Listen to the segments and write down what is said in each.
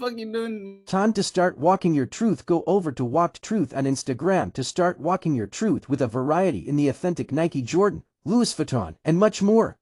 fuck you doing? Time to start walking your truth. Go over to Walked Truth on Instagram to start walking your truth with a variety in the authentic Nike, Jordan, Louis Vuitton, and much more.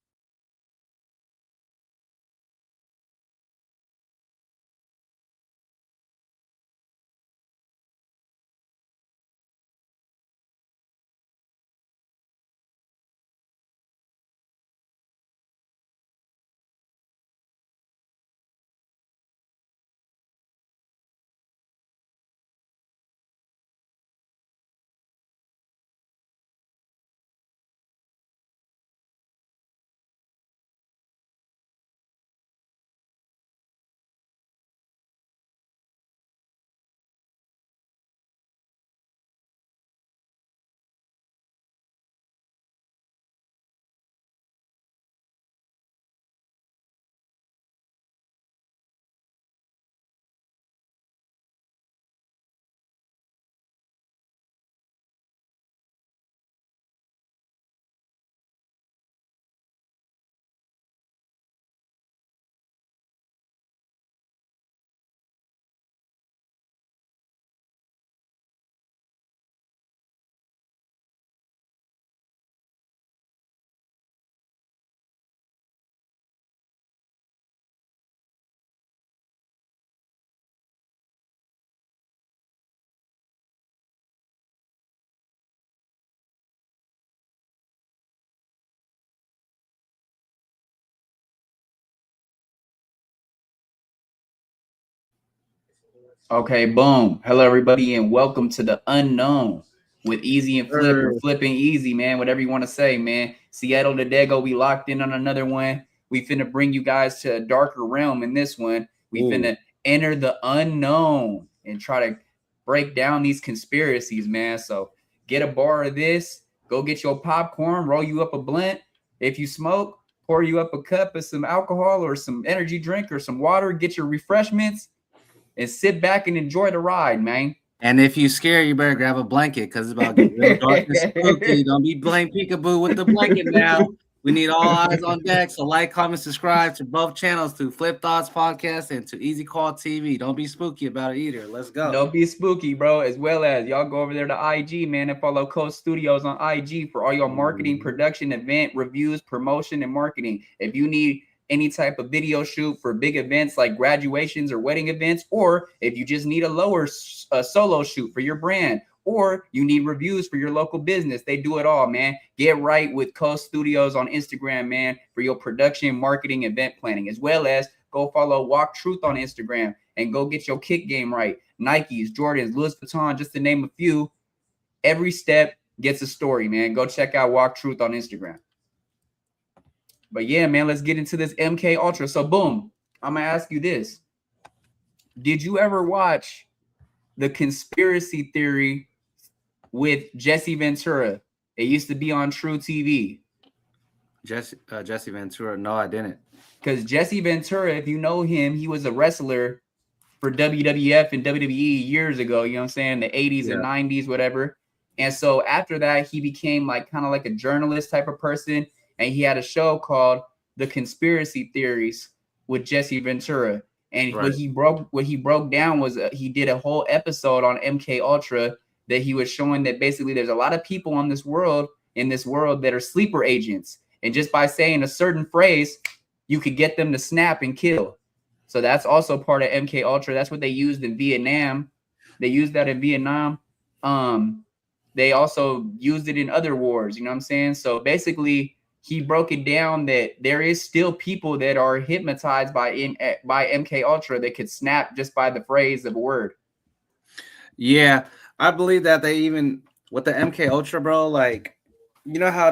Okay, boom. Hello, everybody, and welcome to the Unknown with Eazy and Flip, or Flipping Easy, man. Whatever you want to say, man. Seattle to Dago, we locked in on another one. We finna bring you guys to a darker realm in this one. We finna enter the unknown and try to break down these conspiracies, man. So get a bar of this, go get your popcorn, roll you up a blunt. If you smoke, pour you up a cup of some alcohol or some energy drink or some water, get your refreshments and sit back and enjoy the ride, man. And if you scared, you better grab a blanket because it's about to get real dark and spooky. Don't be playing peekaboo with the blanket now. We need all eyes on deck. So like, comment, subscribe to both channels, to Flip Thoughts Podcast and to Eazy Call TV. Don't be spooky about it either. Let's go. Don't be spooky, bro. As well as y'all go over there to IG, man, and follow Coast Studios on IG for all your marketing, production, event, reviews, promotion, and marketing. If you need any type of video shoot for big events like graduations or wedding events, or if you just need a solo shoot for your brand, or you need reviews for your local business, they do it all, man. Get right with Coast Studios on Instagram, man, for your production, marketing, event planning, as well as go follow Walk Truth on Instagram and go get your kick game right. Nikes, Jordans, Louis Vuitton, just to name a few. Every step gets a story, man. Go check out Walk Truth on Instagram. But yeah, man, let's get into this MK Ultra. So boom, I'm gonna ask you this. Did you ever watch the conspiracy theory with Jesse Ventura? It used to be on True TV. Jesse Ventura. No, I didn't. Because Jesse Ventura, if you know him, he was a wrestler for WWF and WWE years ago, you know what I'm saying, the 80s and 90s, whatever. And so after that, he became like kind of like a journalist type of person. And he had a show called The Conspiracy Theories with Jesse Ventura. And what he broke down was he did a whole episode on MK Ultra that he was showing that basically there's a lot of people in this world that are sleeper agents. And just by saying a certain phrase, you could get them to snap and kill. So that's also part of MK Ultra. That's what they used in Vietnam. They used that in Vietnam. They also used it in other wars. You know what I'm saying? So basically, he broke it down that there is still people that are hypnotized by MK Ultra that could snap just by the phrase of a word. Yeah, I believe that they even with the MK Ultra, bro. Like, you know how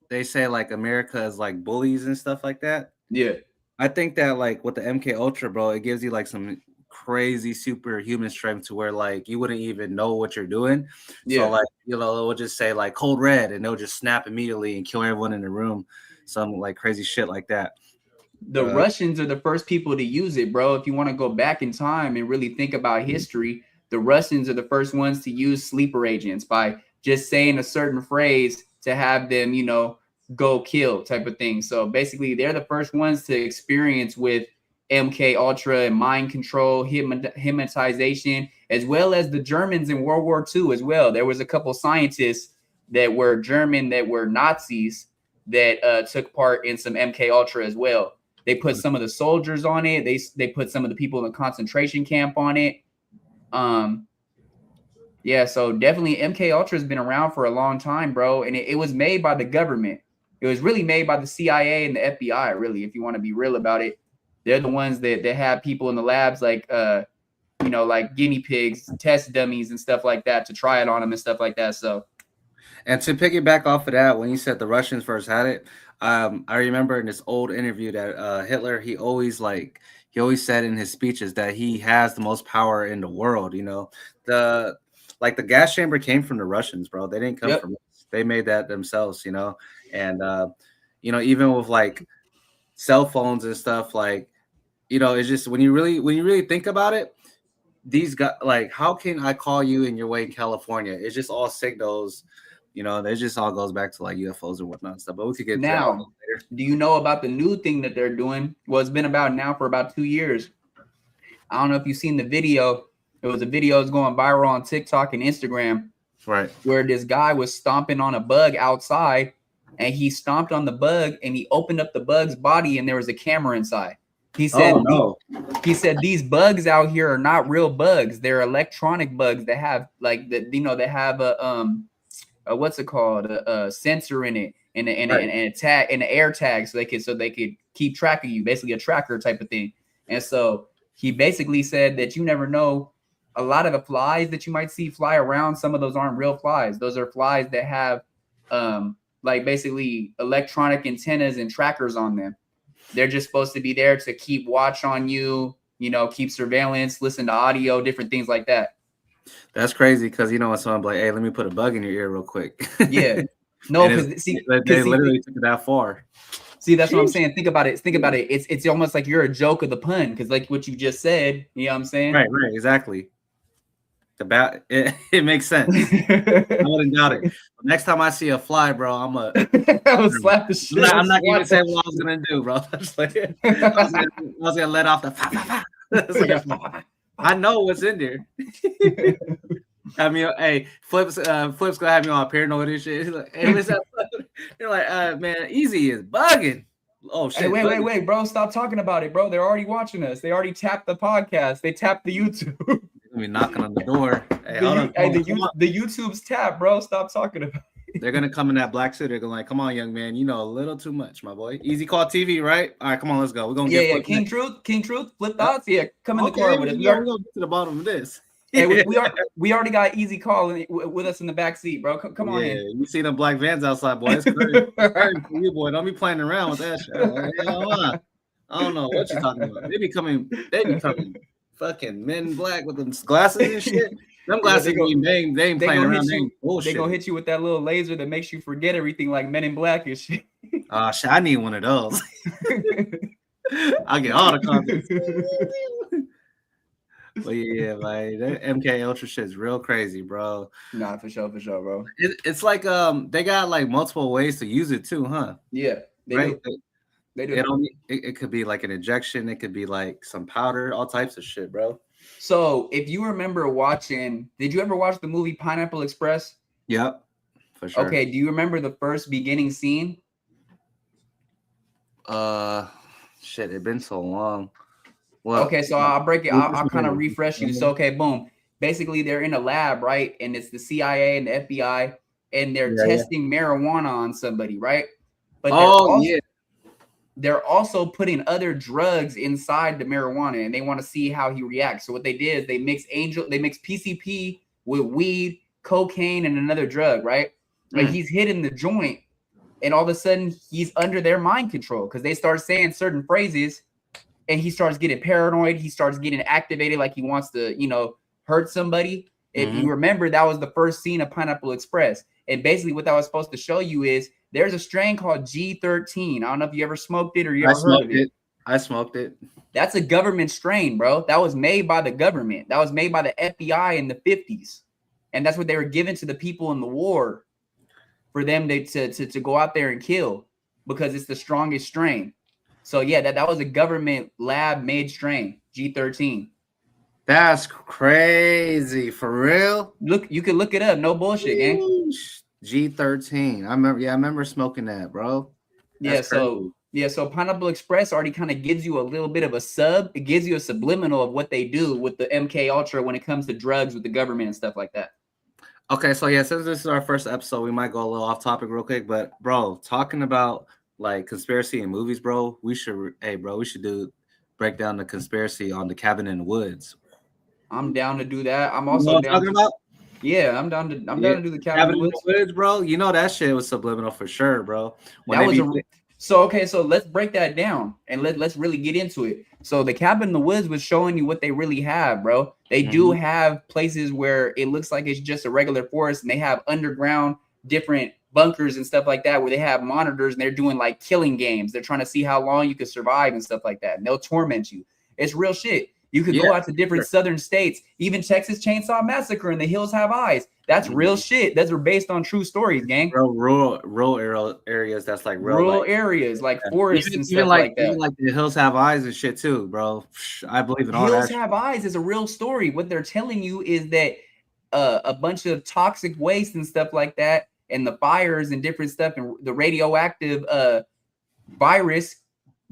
they say like America is like bullies and stuff like that. Yeah. I think that like with the MK Ultra, bro, it gives you like some crazy superhuman strength to where like you wouldn't even know what you're doing. So like, you know, it will just say like code red and they'll just snap immediately and kill everyone in the room. Some like crazy shit like that. The Russians are the first people to use it, bro. If you want to go back in time and really think about history, the Russians are the first ones to use sleeper agents by just saying a certain phrase to have them, you know, go kill type of thing. So basically they're the first ones to experience with MK Ultra and mind control, hypnotization, as well as the Germans in World War II as well. There was a couple scientists that were German, that were Nazis, that took part in some MK Ultra as well. They put some of the soldiers on it. They put some of the people in the concentration camp on it. Yeah, so definitely MK Ultra has been around for a long time, bro. And it was made by the government. It was really made by the CIA and the FBI, really, if you want to be real about it. They're the ones that have people in the labs like like guinea pigs, test dummies and stuff like that to try it on them and stuff like that. So, and to piggyback off of that, when you said the Russians first had it, I remember in this old interview that Hitler, he always said in his speeches that he has the most power in the world. The gas chamber came from the Russians, bro. They didn't come from us. They made that themselves, and even with like cell phones and stuff, like, it's just when you really think about it, these guys, like, how can I call you and you're way in California? It's just all signals, it just all goes back to like UFOs and whatnot and stuff. But we could get now, to that later. Do you know about the new thing that they're doing? Well, it's been about now for about 2 years. I don't know if you've seen the video. It was a video that's going viral on TikTok and Instagram, right? Where this guy was stomping on a bug outside, and he stomped on the bug and he opened up the bug's body and there was a camera inside. He said, "Oh no!" He said these bugs out here are not real bugs. They're electronic bugs that have like they have a what's it called, a sensor in it and a tag and an air tag, so they could keep track of you, basically a tracker type of thing. And so he basically said that you never know. A lot of the flies that you might see fly around, some of those aren't real flies. Those are flies that have like basically electronic antennas and trackers on them. They're just supposed to be there to keep watch on you, keep surveillance, listen to audio, different things like that. That's crazy because someone's like, hey, let me put a bug in your ear real quick. Yeah. No, because they literally took it that far. See, that's what I'm saying. Think about it. It's almost like you're a joke of the pun, because like what you just said, you know what I'm saying? Right, exactly. It makes sense. I wouldn't doubt it. Next time I see a fly, bro, I'm gonna slap the shit. I'm not even saying what I was gonna do, bro. I was gonna let off the. I know what's in there. Hey, Flip's gonna have me on paranoid and shit. He's like, hey, what's that? You're like, man, Eazy is bugging. Oh shit! Hey, wait, bro, stop talking about it, bro. They're already watching us. They already tapped the podcast. They tapped the YouTube. Be knocking on the door. Hey, the YouTube's tapped, bro. Stop talking about it. They're gonna come in that black suit. They're gonna like, come on, young man, you know a little too much, my boy. Easy Call TV, right? All right, come on, let's go. We're gonna get King Truth, Flip Thoughts. Yeah, come in the car with us. We're gonna get to the bottom of this. Hey, we already got Easy Call with us in the back seat, bro. Come on in. You see them black vans outside, boy. It's crazy. You, boy, don't be playing around with that shit. I don't know what you're talking about. They be coming fucking men in black with them glasses and shit. Them glasses they ain't playing around. They gonna hit you with that little laser that makes you forget everything, like Men in Black and shit. Shit, I need one of those. I'll get all the content. But yeah, like that MK Ultra shit is real crazy, bro. Nah, for sure, bro. It's like they got like multiple ways to use it too, huh? Yeah, they do. It could be like an injection, it could be like some powder, all types of shit, bro. So if you remember did you ever watch the movie Pineapple Express? Yep, for sure. Okay, do you remember the first beginning scene? Shit, it's been so long. Well, okay, so I'll break it. I'll kind of refresh you. So, okay, boom. Basically, they're in a lab, right? And it's the CIA and the FBI, and they're testing marijuana on somebody, right? But they're also putting other drugs inside the marijuana, and they want to see how he reacts. So what they did is they mix PCP with weed, cocaine, and another drug, right? Like he's hitting the joint, and all of a sudden he's under their mind control because they start saying certain phrases. And he starts getting paranoid. He starts getting activated like he wants to, hurt somebody. If you remember, that was the first scene of Pineapple Express. And basically what that was supposed to show you is there's a strain called G13. I don't know if you ever smoked it or you ever heard of it. I smoked it. That's a government strain, bro. That was made by the government. That was made by the FBI in the 50s. And that's what they were given to the people in the war for them to go out there and kill because it's the strongest strain. So yeah, that was a government lab made strain, G13. That's crazy. For real? Look, you can look it up. No bullshit, gang. G13. I remember smoking that, bro. That's crazy. So Pineapple Express already kind of gives you a little bit of a sub. It gives you a subliminal of what they do with the MK Ultra when it comes to drugs with the government and stuff like that. Okay, so yeah, since this is our first episode, we might go a little off topic real quick. But bro, talking about like conspiracy in movies, bro, we should do break down the conspiracy on the Cabin in the Woods. I'm down to do that. I'm You know also what I'm down talking about? Yeah, I'm down to do the Cabin in the Woods, bro. You know that shit was subliminal for sure, bro. So let's break that down and let's really get into it. So the Cabin in the Woods was showing you what they really have, bro. They do have places where it looks like it's just a regular forest, and they have underground different bunkers and stuff like that where they have monitors and they're doing like killing games. They're trying to see how long you can survive and stuff like that. And they'll torment you. It's real shit. You could go out to different southern states, even Texas Chainsaw Massacre and The Hills Have Eyes. That's real shit. Those are based on true stories, gang. Rural areas. That's like rural areas, like forests and stuff like that. Even like The Hills Have Eyes and shit too, bro. I believe in all that. Hills Have Eyes is a real story. What they're telling you is that a bunch of toxic waste and stuff like that, and the fires and different stuff, and the radioactive virus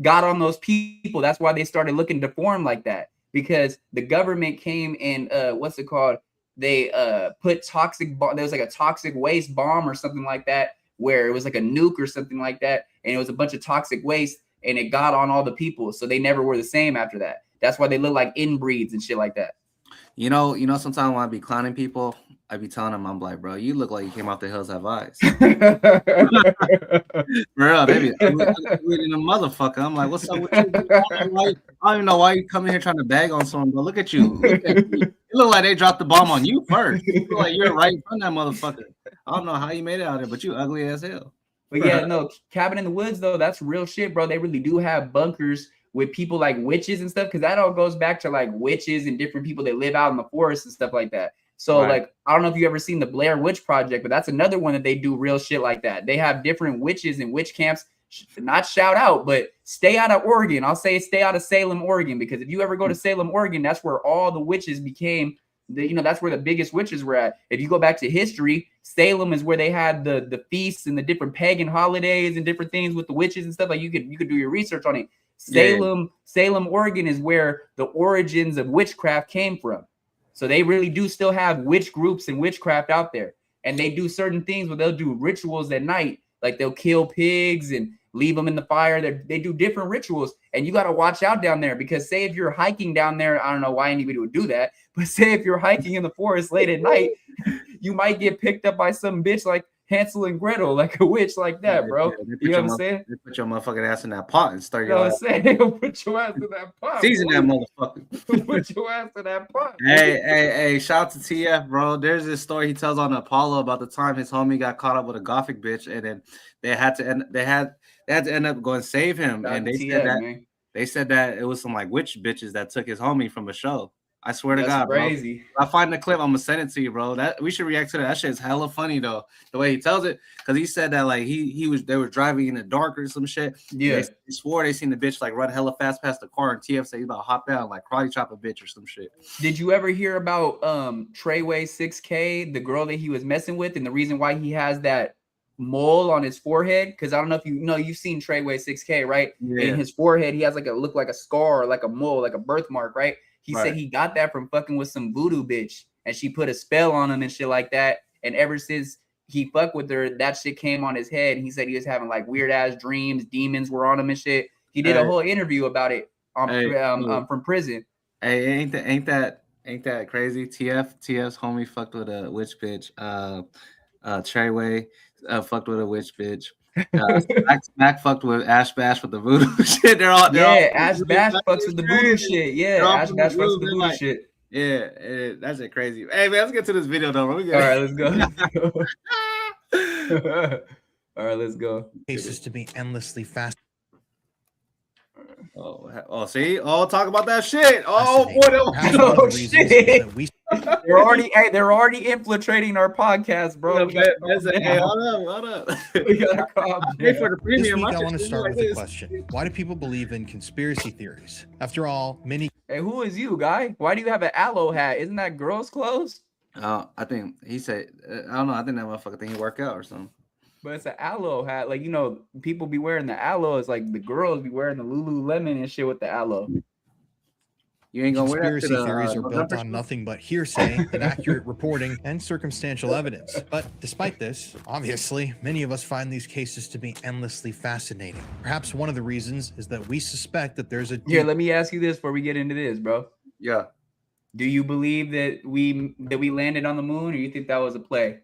got on those people. That's why they started looking deformed like that, because the government came and they put there was like a toxic waste bomb or something like that, where it was like a nuke or something like that, and it was a bunch of toxic waste, and it got on all the people, so they never were the same after that. That's why they look like inbreeds and shit like that. You know, sometimes when I be clowning people, I be telling them, I'm like, bro, you look like you came off The Hills Have Eyes. Bro, they be in a motherfucker. I'm like, what's up with you? I don't even know why you coming here trying to bag on someone, but look at you. You look like they dropped the bomb on you first. You look like you're right in front of that motherfucker. I don't know how you made it out there, but you ugly as hell. But yeah, no, Cabin in the Woods, though, that's real shit, bro. They really do have bunkers with people like witches and stuff, because that all goes back to like witches and different people that live out in the forest and stuff like that. So like, I don't know if you ever seen the Blair Witch Project, but that's another one that they do real shit like that. They have different witches and witch camps. Not shout out, but stay out of Oregon. I'll say stay out of Salem, Oregon, because if you ever go to Salem, Oregon, that's where all the witches became. That's where the biggest witches were at. If you go back to history, Salem is where they had the feasts and the different pagan holidays and different things with the witches and stuff. Like you could do your research on it. Salem, Oregon is where the origins of witchcraft came from. So they really do still have witch groups and witchcraft out there. And they do certain things where they'll do rituals at night. Like they'll kill pigs and leave them in the fire. They do different rituals. And you got to watch out down there, because say if you're hiking down there, I don't know why anybody would do that, but say if you're hiking in the forest late at night, you might get picked up by some bitch like Hansel and Gretel, like a witch like that, bro. You know what I'm saying? They put your motherfucking ass in that pot and start your ass. They'll put your ass in that pot. Season that motherfucker. Put your ass in that pot. Hey, shout out to TF, bro. There's this story he tells on Apollo about the time his homie got caught up with a gothic bitch, and then they had to end up going save him. And they said that it was some like witch bitches that took his homie from a show. I swear to God, crazy. Bro. I find the clip, I'm gonna send it to you, bro. That we should react to that. That shit is hella funny though. The way he tells it, because he said that like they were driving in the dark or some shit. Yeah, they swore they seen the bitch like run hella fast past the car, and TF said he's about to hop down, like karate chop a bitch or some shit. Did you ever hear about Treyway 6K, the girl that he was messing with, and the reason why he has that mole on his forehead? Because I don't know if you've seen Treyway 6K, right? Yeah. In his forehead, he has look like a scar, like a mole, like a birthmark, right? He said he got that from fucking with some voodoo bitch, and she put a spell on him and shit like that. And ever since he fucked with her, that shit came on his head. And he said he was having like weird ass dreams, demons were on him and shit. He did a whole interview about it from prison. Hey, ain't that crazy? TF's homie fucked with a witch bitch. Treyway fucked with a witch bitch. Smack fucked with Ash Bash with the voodoo shit. They're all Ash Bash fucks with the voodoo shit. Yeah, Ash Bash fucks with the voodoo shit. Yeah, that's it crazy. Hey man, let's get to this video though. All right, let's go. All right, let's go. Cases to be endlessly fast. See, talk about that shit. Oh boy, shit. they're already infiltrating our podcast, bro. Hey, hold up. We gotta calm I pay down. for the This premium. week, I I want to should start like with a this. question. Why do people believe in conspiracy theories? After all, many Hey, who is you, guy? Why do you have an aloe hat? Isn't that girls' clothes? I think he said, I don't know. I think that motherfucker think he work out or something. But it's an aloe hat. Like, you know, people be wearing the aloe. It's like the girls be wearing the Lululemon and shit with the aloe. You ain't gonna wear that to conspiracy the theories are no built jumper on show? nothing but hearsay, inaccurate reporting, and circumstantial evidence. But despite this, obviously, many of us find these cases to be endlessly fascinating. Perhaps one of the reasons is that we suspect that there's a Here, let me ask you this before we get into this, bro. Yeah. Do you believe that we landed on the moon, or you think that was a play?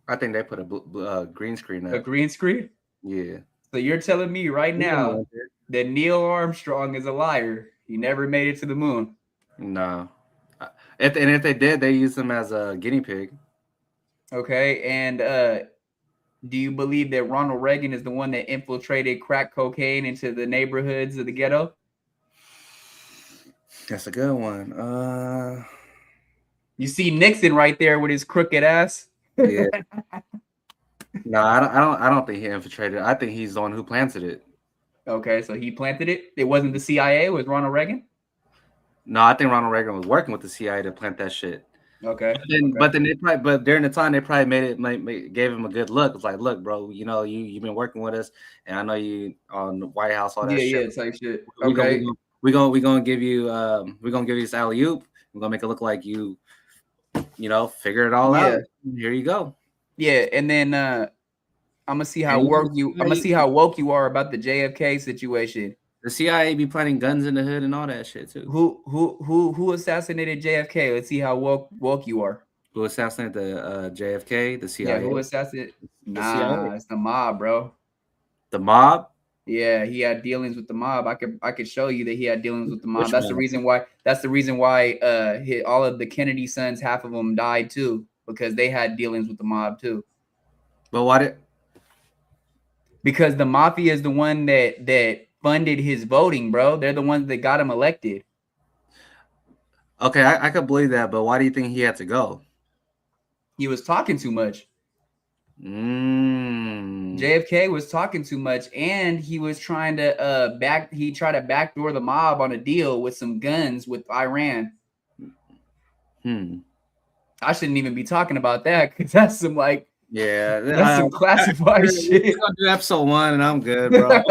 I think they put a green screen up. A green screen? Yeah. So you're telling me right now that Neil Armstrong is a liar. He never made it to the moon. No. If they did, they used him as a guinea pig. Okay, and do you believe that Ronald Reagan is the one that infiltrated crack cocaine into the neighborhoods of the ghetto? That's a good one. You see Nixon right there with his crooked ass. Yeah. No, I don't think he infiltrated. I think he's the one who planted it. Okay, so he planted it. It wasn't the CIA. It was Ronald Reagan. No, I think Ronald Reagan was working with the CIA to plant that shit. Okay. But then they probably, but during the time they probably gave him a good look. It's like, look, bro, you know, you've been working with us, and I know you on the White House, all that shit. Yeah, type shit. Okay. We're gonna give you this alley oop. We're gonna make it look like you know, figure it all out. Here you go. Yeah, and then I'm gonna see how woke you are about the JFK situation. The CIA be planting guns in the hood and all that shit too. Who assassinated JFK? Let's see how woke you are. Who assassinated the JFK? The CIA. Yeah, who assassinated? Nah, CIA. it's the mob, bro. The mob? Yeah, he had dealings with the mob. I could show you that he had dealings with the mob. Which That's mob? the reason why all of the Kennedy sons, half of them died too, because they had dealings with the mob too. But why did? Because the mafia is the one that funded his voting, bro. They're the ones that got him elected. Okay, I could believe that, but why do you think he had to go? He was talking too much. JFK was talking too much, and he was trying to backdoor the mob on a deal with some guns with Iran. I shouldn't even be talking about that because that's some that's some classified shit. We're gonna do episode 1 and I'm good, bro.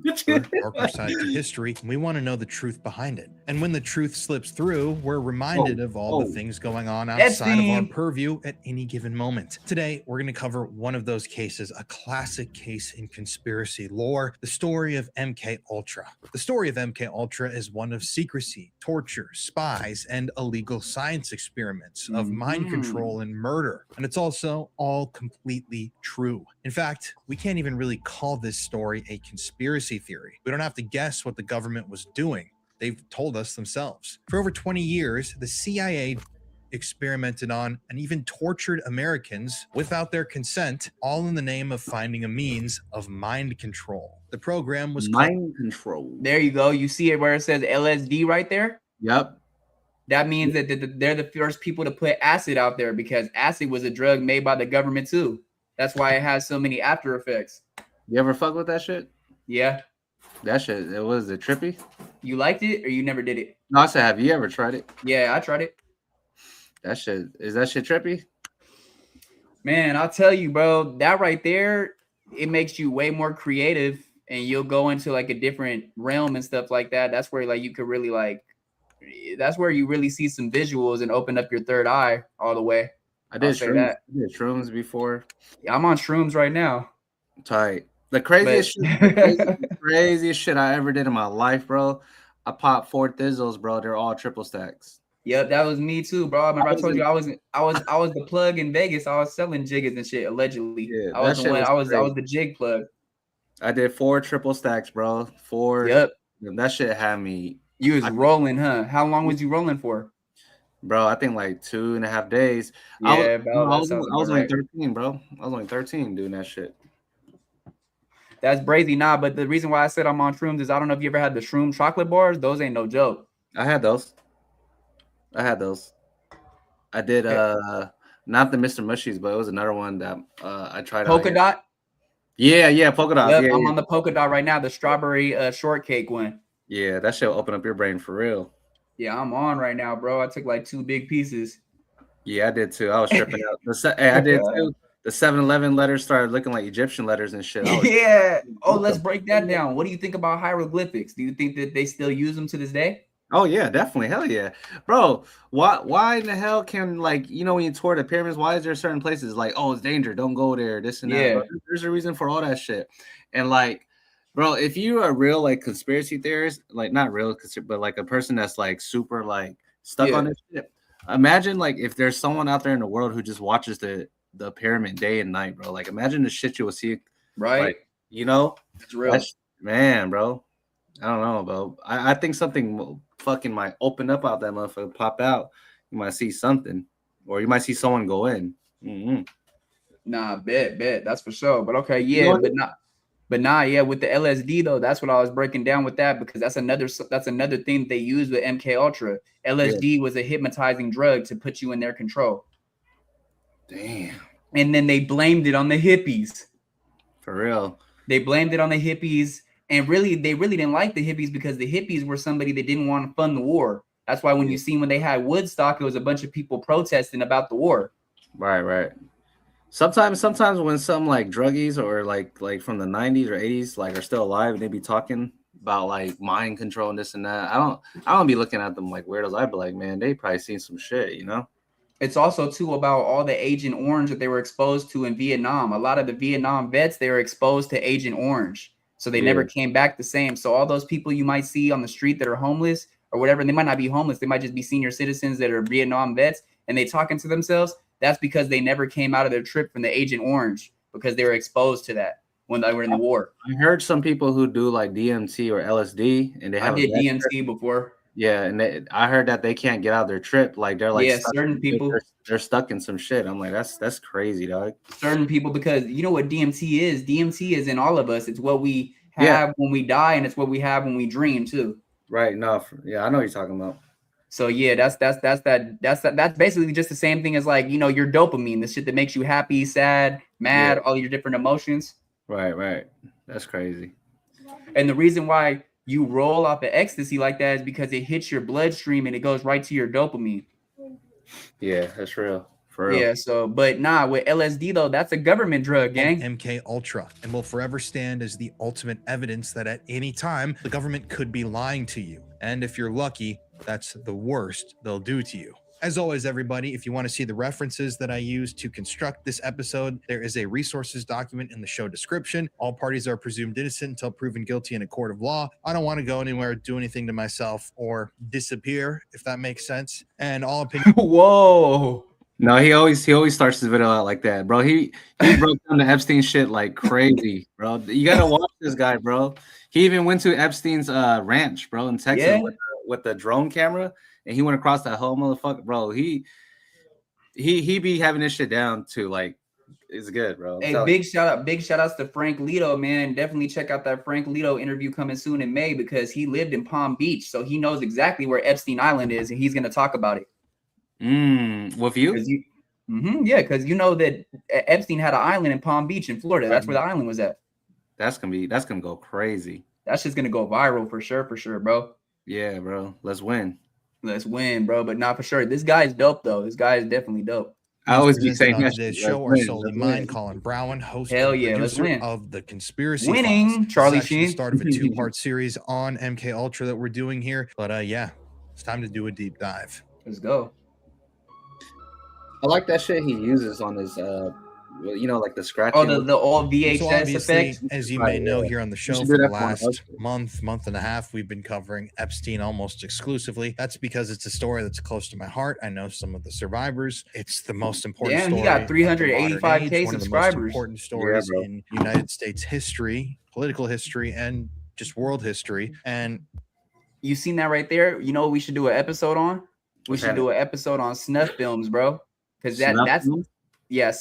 darker side to history, and we want to know the truth behind it. And when the truth slips through, we're reminded of all the things going on outside of our purview at any given moment. Today, we're going to cover one of those cases, a classic case in conspiracy lore, the story of MK Ultra. The story of MK Ultra is one of secrecy, torture, spies, and illegal science experiments of mind control and murder. And it's also all completely true. In fact, we can't even really call this story a conspiracy theory. We don't have to guess what the government was doing. They've told us themselves. For over 20 years, the CIA experimented on and even tortured Americans without their consent, all in the name of finding a means of mind control. The program was mind control. There you go. You see it where it says LSD right there? Yep. That means that they're the first people to put acid out there, because acid was a drug made by the government too. That's why it has so many after effects. You ever fuck with that shit? Yeah. That shit, it was trippy. You liked it or you never did it? No, I said, have you ever tried it? Yeah, I tried it. That shit, is that shit trippy? Man, I'll tell you, bro, that right there, it makes you way more creative, and you'll go into like a different realm and stuff like that. That's where like you could really that's where you really see some visuals and open up your third eye all the way. I did shrooms before. Yeah, I'm on shrooms right now. Tight. The craziest shit I ever did in my life, bro. I popped 4 thizzles, bro. They're all triple stacks. Yep, that was me too, bro. I remember I told you I was the plug in Vegas. I was selling jiggers and shit allegedly. Yeah, I was the jig plug. I did 4 triple stacks, bro. 4. Yep. That shit had me. You was rolling, huh? How long was you rolling for? Bro, I think like 2.5 days. Yeah, I was only 13, bro. I was only 13 doing that shit. That's brazy, nah. But the reason why I said I'm on shrooms is I don't know if you ever had the shroom chocolate bars. Those ain't no joke. I had those. I did not the Mr. Mushies, but it was another one that I tried out Polka here. dot. Yeah, polka dots. Yep, Yeah, I'm on the polka dot right now. The strawberry shortcake one. Yeah, that shit will open up your brain for real. Yeah, I'm on right now, bro. I took like 2 big pieces. Yeah, I did too. I was tripping out. I did too. The 7-Eleven letters started looking like Egyptian letters and shit. Yeah. Oh, let's break that down. What do you think about hieroglyphics? Do you think that they still use them to this day? Oh yeah, definitely. Hell yeah. Bro, why in the hell can, like, when you tour the pyramids, why is there certain places like, oh, it's danger, don't go there, this and that? Bro, there's a reason for all that shit. And like, bro, if you're a real like conspiracy theorist, like not real, but like a person that's like super like stuck on this shit, imagine like if there's someone out there in the world who just watches the pyramid day and night, bro. Like imagine the shit you will see, right? Like, it's real. Man, bro. I don't know, bro. I think something fucking might open up out that motherfucker, pop out. You might see something, or you might see someone go in. Mm-hmm. Nah, bet. That's for sure. But okay, yeah, but yeah, with the LSD though, that's what I was breaking down with that, because that's another thing that they use with MK Ultra. LSD was a hypnotizing drug to put you in their control. Damn. And then they blamed it on the hippies. For real. They blamed it on the hippies, and they really didn't like the hippies because the hippies were somebody that didn't want to fund the war. That's why when you see when they had Woodstock, it was a bunch of people protesting about the war. Right. Sometimes when some like druggies or like from the 90s or 80s like are still alive and they be talking about like mind control and this and that, I don't be looking at them like weirdos. I'd be like, man, they probably seen some shit, It's also too about all the Agent Orange that they were exposed to in Vietnam. A lot of the Vietnam vets, they were exposed to Agent Orange, so they never came back the same. So all those people you might see on the street that are homeless or whatever, they might not be homeless, they might just be senior citizens that are Vietnam vets, and they talking to themselves. That's because they never came out of their trip from the Agent Orange, because they were exposed to that when they were in the war. I heard some people who do like DMT or LSD, and they have. I did DMT before. Yeah, and I heard that they can't get out of their trip. Like they're like certain people they're stuck in some shit. I'm like, that's crazy, dog. Certain people, because you know what DMT is? DMT is in all of us. It's what we have when we die, and it's what we have when we dream too. Right. No. Yeah, I know what you're talking about. So yeah, that's basically just the same thing as like, your dopamine, the shit that makes you happy, sad, mad, all your different emotions. Right. That's crazy. And the reason why you roll off of ecstasy like that is because it hits your bloodstream and it goes right to your dopamine. Yeah, that's real. For real. Yeah, so but with LSD though, that's a government drug, gang. MK Ultra, and will forever stand as the ultimate evidence that at any time the government could be lying to you. And if you're lucky, that's the worst they'll do to you. As always, everybody, if you want to see the references that I used to construct this episode, there is a resources document in the show description. All parties are presumed innocent until proven guilty in a court of law. I don't want to go anywhere, do anything to myself, or disappear, if that makes sense. And all opinions. Whoa. No, he always starts his video out like that, bro. He broke down the Epstein shit like crazy, bro. You gotta watch this guy, bro. He even went to Epstein's ranch, bro, in Texas with the drone camera, and he went across that whole motherfucker, bro. He be having this shit down too. Like, it's good, bro. Hey, big shout outs to Frank Lito, man. Definitely check out that Frank Lito interview coming soon in May, because he lived in Palm Beach, so he knows exactly where Epstein Island is, and he's gonna talk about it. With you? Yeah, because you know that Epstein had an island in Palm Beach in Florida. That's where the island was at. That's gonna go crazy. That's just gonna go viral for sure, bro. Yeah, bro. Let's win, bro. But not for sure. This guy is dope, though. This guy is definitely dope. I always be saying that. Today's show are solely mine, Colin Browen, host and producer of the Conspiracy Files. Charlie Sheen. Start of a 2-part series on MK Ultra that we're doing here. But yeah, it's time to do a deep dive. Let's go. I like that shit he uses on his like the scratching. Oh, the old VHS effect. As you may know, here on the show for the last month and a half, we've been covering Epstein almost exclusively. That's because it's a story that's close to my heart. I know some of the survivors. It's the most important story. He got 385K subscribers. One of the most important stories in United States history, political history, and just world history. And you seen that right there? You know what we should do an episode on? We should do an episode on snuff films, bro. Because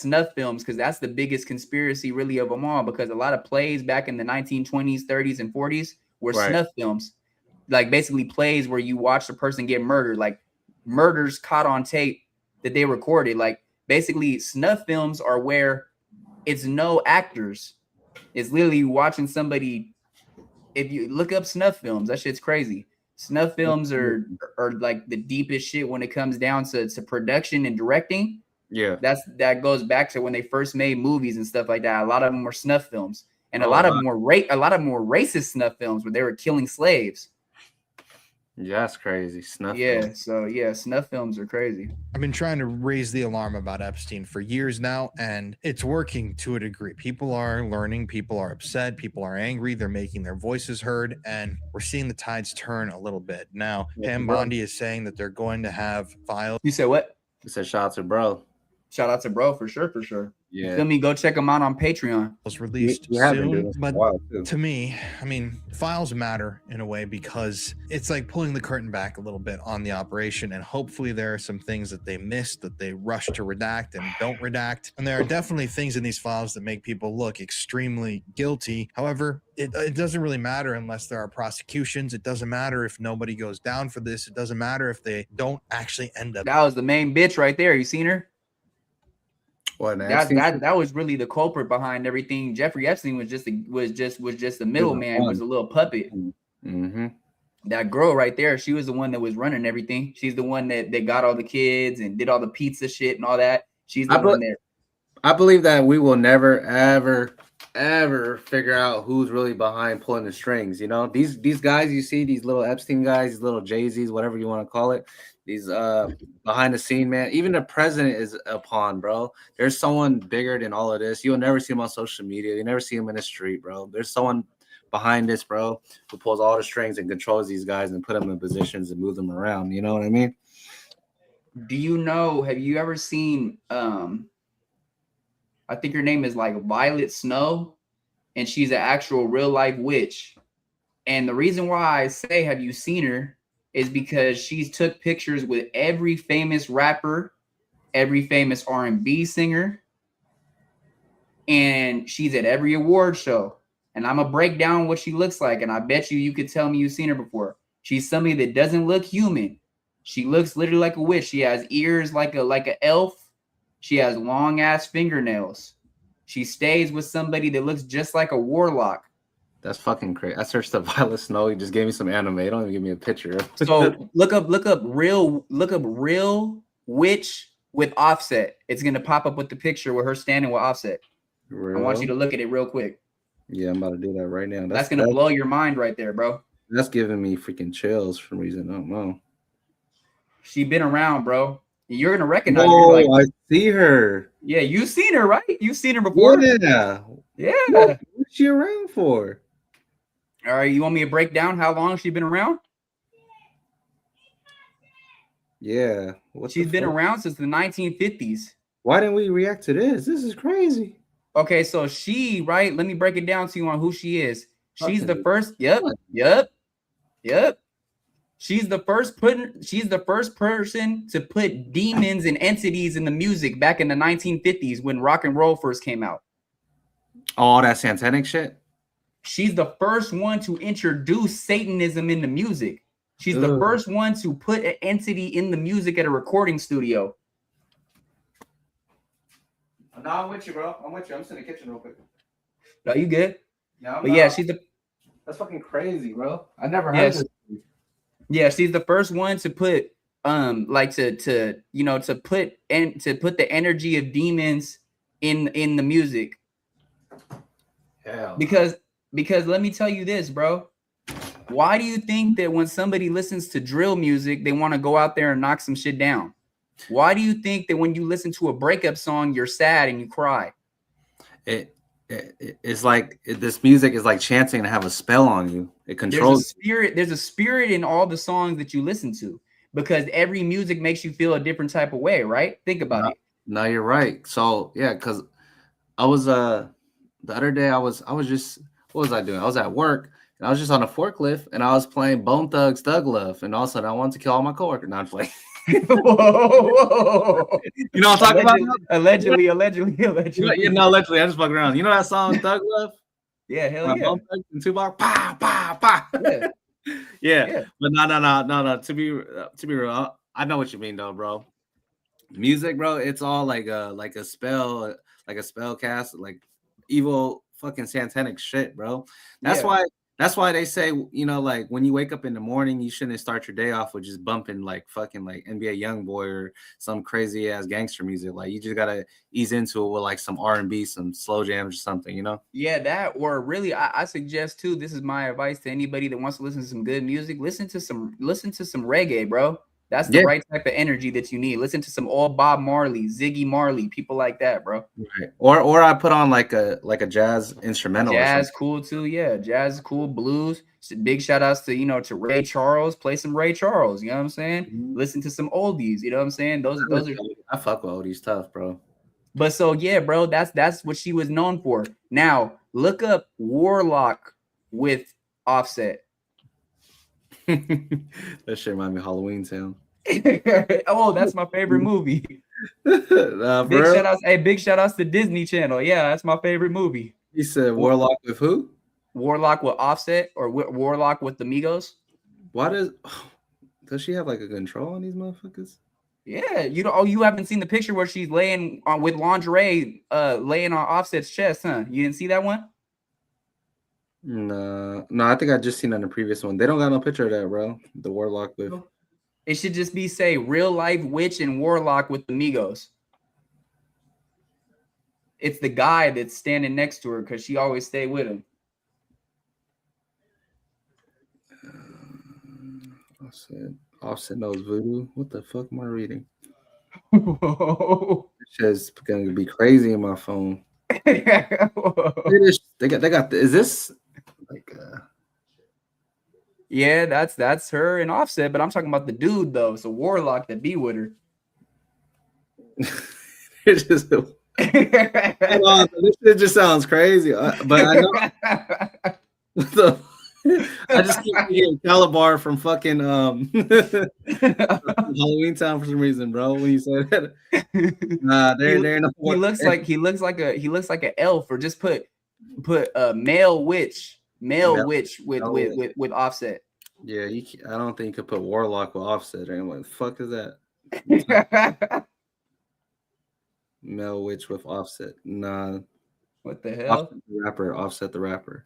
snuff films, because that's the biggest conspiracy really of them all, because a lot of plays back in the 1920s, 30s, and 40s were snuff films. Like basically plays where you watch the person get murdered, like murders caught on tape that they recorded. Like basically snuff films are where it's no actors. It's literally watching somebody. If you look up snuff films, that shit's crazy. Snuff films are like the deepest shit when it comes down to production and directing. Yeah, that goes back to when they first made movies and stuff like that. A lot of them were snuff films, and a lot of them were racist snuff films where they were killing slaves. Yeah, that's crazy. Snuff. Yeah, so yeah, snuff films are crazy. I've been trying to raise the alarm about Epstein for years now, and it's working to a degree. People are learning, people are upset, people are angry, they're making their voices heard, and we're seeing the tides turn a little bit. Now, Pam Bondi is saying that they're going to have files. You said what? You said shout out to bro. Shout out to bro for sure, for sure. Yeah. You feel me? Go check them out on Patreon. Was released soon, but to me, I mean, files matter in a way because it's like pulling the curtain back a little bit on the operation, and hopefully there are some things that they missed that they rush to redact and don't redact. And there are definitely things in these files that make people look extremely guilty. However, it doesn't really matter unless there are prosecutions. It doesn't matter if nobody goes down for this. It doesn't matter if they don't actually end up. That was the main bitch right there. You seen her? What, that was really the culprit behind everything. Jeffrey Epstein was just the middleman, was a little puppet. Mm-hmm. That girl right there, she was the one that was running everything. She's the one that got all the kids and did all the pizza shit and all that. She's the one there. I believe that we will never ever figure out who's really behind pulling the strings. You know, these guys you see, these little Epstein guys, these little Jay-Z's, whatever you want to call it. These behind the scene, man. Even the president is a pawn, bro. There's someone bigger than all of this. You'll never see him on social media. You never see him in the street, bro. There's someone behind this, bro, who pulls all the strings and controls these guys and put them in positions and move them around. You know what I mean? Do you know? Have you ever seen? I think her name is like Violet Snow, and she's an actual real life witch. And the reason why I say, have you seen her? Is because she's took pictures with every famous rapper, every famous R&B singer, and she's at every award show. And I'm gonna break down what she looks like, and I bet you could tell me you've seen her before. She's somebody that doesn't look human. She looks literally like a witch. She has ears like an elf. She has long ass fingernails. She stays with somebody that looks just like a warlock. That's fucking crazy. I searched up Violet Snow. He just gave me some anime. Don't even give me a picture. So look up real witch with Offset. It's gonna pop up with the picture with her standing with Offset. Real? I want you to look at it real quick. Yeah, I'm about to do that right now. That's gonna blow your mind right there, bro. That's giving me freaking chills for some reason. I don't know. She been around, bro. You're gonna recognize her. Like, I see her. Yeah, you've seen her, right? You've seen her before. Yeah. What's she around for? All right, you want me to break down how long she's been around? Yeah. She's been around since the 1950s. Why didn't we react to this? This is crazy. Okay, so let me break it down to you on who she is. She's the first. Yep. She's the first person to put demons and entities in the music back in the 1950s when rock and roll first came out. All that satanic shit? She's the first one to introduce Satanism in the music. She's the first one to put an entity in the music at a recording studio. No, I'm with you, bro. I'm with you. I'm just in the kitchen real quick. No, you good? No, but yeah, that's fucking crazy, bro. I never heard this. Yeah, she's the first one to put to put the energy of demons in the music. Hell. Because let me tell you this, bro. Why do you think that when somebody listens to drill music, they want to go out there and knock some shit down? Why do you think that when you listen to a breakup song, you're sad and you cry? It's like this music is like chanting to have a spell on you. It controls. There's a spirit in all the songs that you listen to because every music makes you feel a different type of way, right? Think about it. No, you're right. So yeah, because I was the other day I was just, what was I doing? I was at work and I was just on a forklift and I was playing Bone Thugs Thug Love, and all of a sudden I wanted to kill all my coworkers. Not playing. Whoa. You know what I'm talking about? Allegedly. You know, allegedly. I just fuck around. You know that song Thug Love? Yeah, hell yeah. Bone Thugs and Tupac. Pa pa pa. Yeah. But no. To be real, I know what you mean though, bro. Music, bro, it's all like a spell, like a spell cast, like evil fucking satanic shit, bro. That's Yeah. why they say, like when you wake up in the morning, you shouldn't start your day off with just bumping like fucking like NBA Youngboy or some crazy ass gangster music. Like you just gotta ease into it with like some R&B, some slow jams or something, Yeah, that, or really, I suggest too. This is my advice to anybody that wants to listen to some good music. Listen to some reggae, bro. That's the Yeah. right type of energy that you need. Listen to some old Bob Marley, Ziggy Marley, people like that, bro. Right. Or I put on like a jazz instrumental or something. Jazz cool too, yeah. Jazz is cool, blues. Big shout outs to Ray Charles. Play some Ray Charles, you know what I'm saying? Mhm. Listen to some oldies, you know what I'm saying? Those are. I fuck with oldies tough, bro. But so yeah, bro, that's what she was known for. Now look up Warlock with Offset. That shit remind me of Halloween Town. Oh, that's my favorite movie. Big Shout outs, hey, big shout outs to Disney Channel. Yeah, that's my favorite movie. He said Warlock with who? Warlock with Offset, or Warlock with the Migos. Why does she have like a control on these motherfuckers? Yeah, you haven't seen the picture where she's laying on with lingerie, laying on Offset's chest, huh? You didn't see that one? No, I think I just seen on the previous one. They don't got no picture of that, bro. The Warlock with. It should just be say real life witch and warlock with the Migos. It's the guy that's standing next to her because she always stay with him. Offset knows voodoo. What the fuck am I reading? Whoa. It's just gonna be crazy in my phone. They got. Is this like? Yeah, that's her and Offset, but I'm talking about the dude though. So Warlock that be with her. It's just. This shit just sounds crazy, but I know. I just keep getting Calabar from fucking Halloween Town for some reason, bro. When you said that, nah, they're no. He looks like an elf, or just put a male witch with Offset. Yeah, I don't think you could put Warlock with Offset. Or what the fuck is that? Male witch with Offset. Nah. What the hell? Offset the rapper.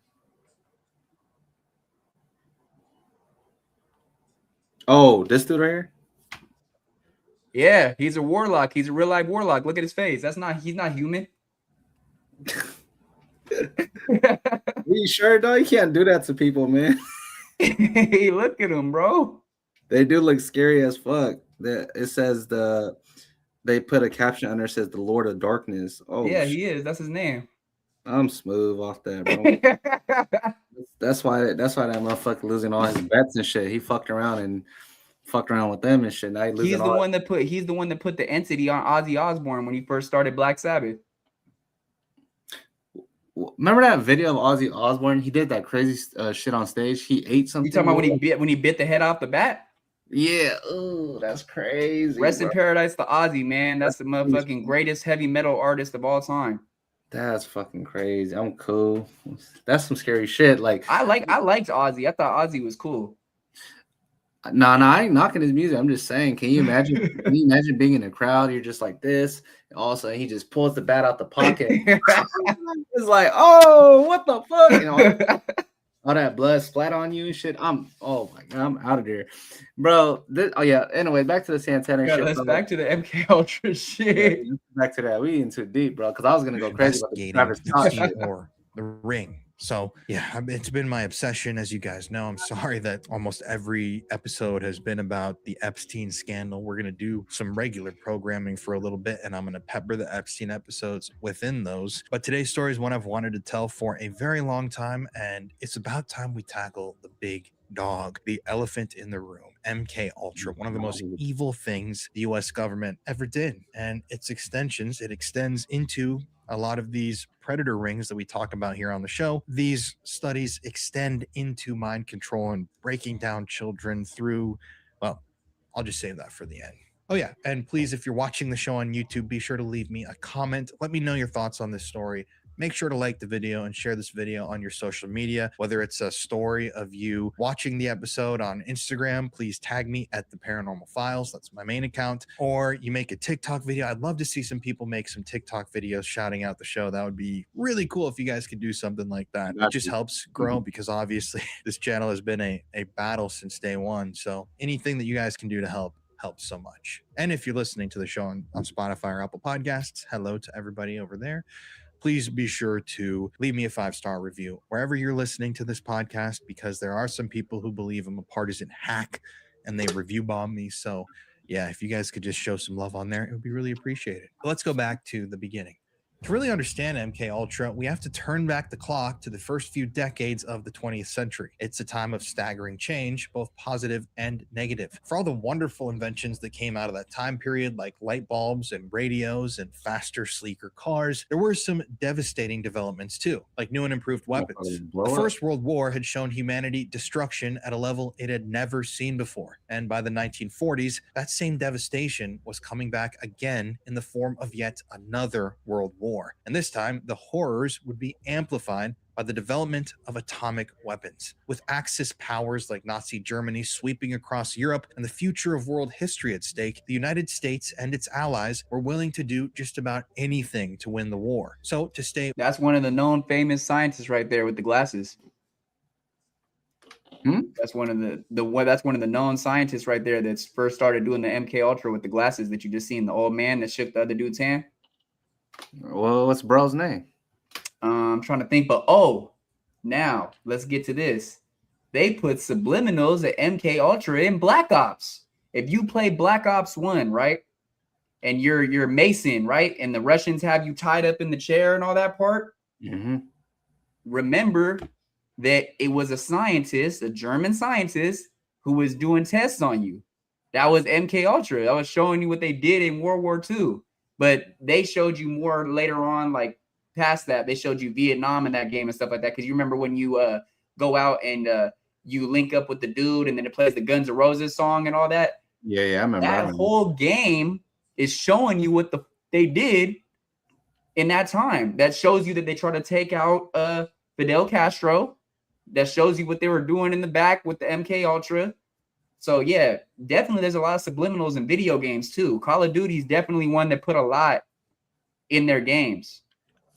Oh, this dude right here? Yeah, he's a warlock. He's a real life warlock. Look at his face. He's not human. Are you sure, though? You can't do that to people, man. Hey, look at him, bro. They do look scary as fuck. It says they put a caption under, says the Lord of Darkness. Oh yeah, he is. That's his name. I'm smooth off that, bro. That's why that motherfucker losing all his bets and shit. He fucked around with them and shit. Now he's the one that put the entity on Ozzy Osbourne when he first started Black Sabbath. Remember that video of Ozzy Osbourne? He did that crazy shit on stage. He ate something. You talking about when he bit the head off the bat? Yeah. Oh, that's crazy. Rest in paradise to Ozzy, man. That's the motherfucking greatest heavy metal artist of all time. That's fucking crazy. I'm cool. That's some scary shit. Like I liked Ozzy. I thought Ozzy was cool. No, I ain't knocking his music. I'm just saying, can you imagine being in a crowd? You're just like this. And all of a sudden, he just pulls the bat out the pocket. It's like, oh, what the fuck? All that blood splat on you and shit. Oh my god, I'm out of there, bro. Anyway, back to the Santana shit. Let's back to the MK Ultra shit. Yeah, back to that. We in too deep, bro. Because I was gonna go crazy about the Travis Scott shit or the Ring. So yeah, it's been my obsession, as you guys know. I'm sorry that almost every episode has been about the Epstein scandal. We're going to do some regular programming for a little bit, and I'm going to pepper the Epstein episodes within those. But today's story is one I've wanted to tell for a very long time, and it's about time we tackle the big dog, the elephant in the room, MK Ultra, one of the most evil things the US government ever did. And it extends into a lot of these predator rings that we talk about here on the show. These studies extend into mind control and breaking down children through, well, I'll just save that for the end. Oh yeah, and please, if you're watching the show on YouTube, be sure to leave me a comment. Let me know your thoughts on this story make sure to like the video and share this video on your social media, whether it's a story of you watching the episode on Instagram, please tag me at The Paranormal Files. That's my main account. Or you make a TikTok video. I'd love to see some people make some TikTok videos shouting out the show. That would be really cool if you guys could do something like that. It just helps grow because obviously this channel has been a battle since day one. So anything that you guys can do to help helps so much. And if you're listening to the show on Spotify or Apple Podcasts, hello to everybody over there. Please be sure to leave me a 5-star review wherever you're listening to this podcast, because there are some people who believe I'm a partisan hack and they review bomb me. So yeah, if you guys could just show some love on there, it would be really appreciated. But let's go back to the beginning. To really understand MK Ultra, we have to turn back the clock to the first few decades of the 20th century. It's a time of staggering change, both positive and negative. For all the wonderful inventions that came out of that time period, like light bulbs and radios and faster, sleeker cars, there were some devastating developments too, like new and improved weapons. The First World War had shown humanity destruction at a level it had never seen before. And by the 1940s, that same devastation was coming back again in the form of yet another world war. And this time, the horrors would be amplified by the development of atomic weapons. With Axis powers like Nazi Germany sweeping across Europe and the future of world history at stake, the United States and its allies were willing to do just about anything to win the war. So to stay... That's one of the known famous scientists right there with the glasses. That's one of that's one of the known scientists right there that's first started doing the MK Ultra with the glasses that you just seen, the old man that shook the other dude's hand. Well, what's bro's name? I'm trying to think, but now let's get to this. They put subliminals at MK Ultra in Black Ops. If you play Black Ops 1, right, and you're Mason, right, and the Russians have you tied up in the chair and all that part, remember that it was a scientist, a German scientist, who was doing tests on you. That was MK Ultra. That was showing you what they did in World War II. But they showed you more later on, like past that. They showed you Vietnam in that game and stuff like that. Because you remember when you go out and you link up with the dude and then it plays the Guns N' Roses song and all that. Yeah, I remember. That whole game is showing you what they did in that time. That shows you that they try to take out Fidel Castro. That shows you what they were doing in the back with the MK Ultra. So yeah, definitely there's a lot of subliminals in video games too. Call of Duty is definitely one that put a lot in their games.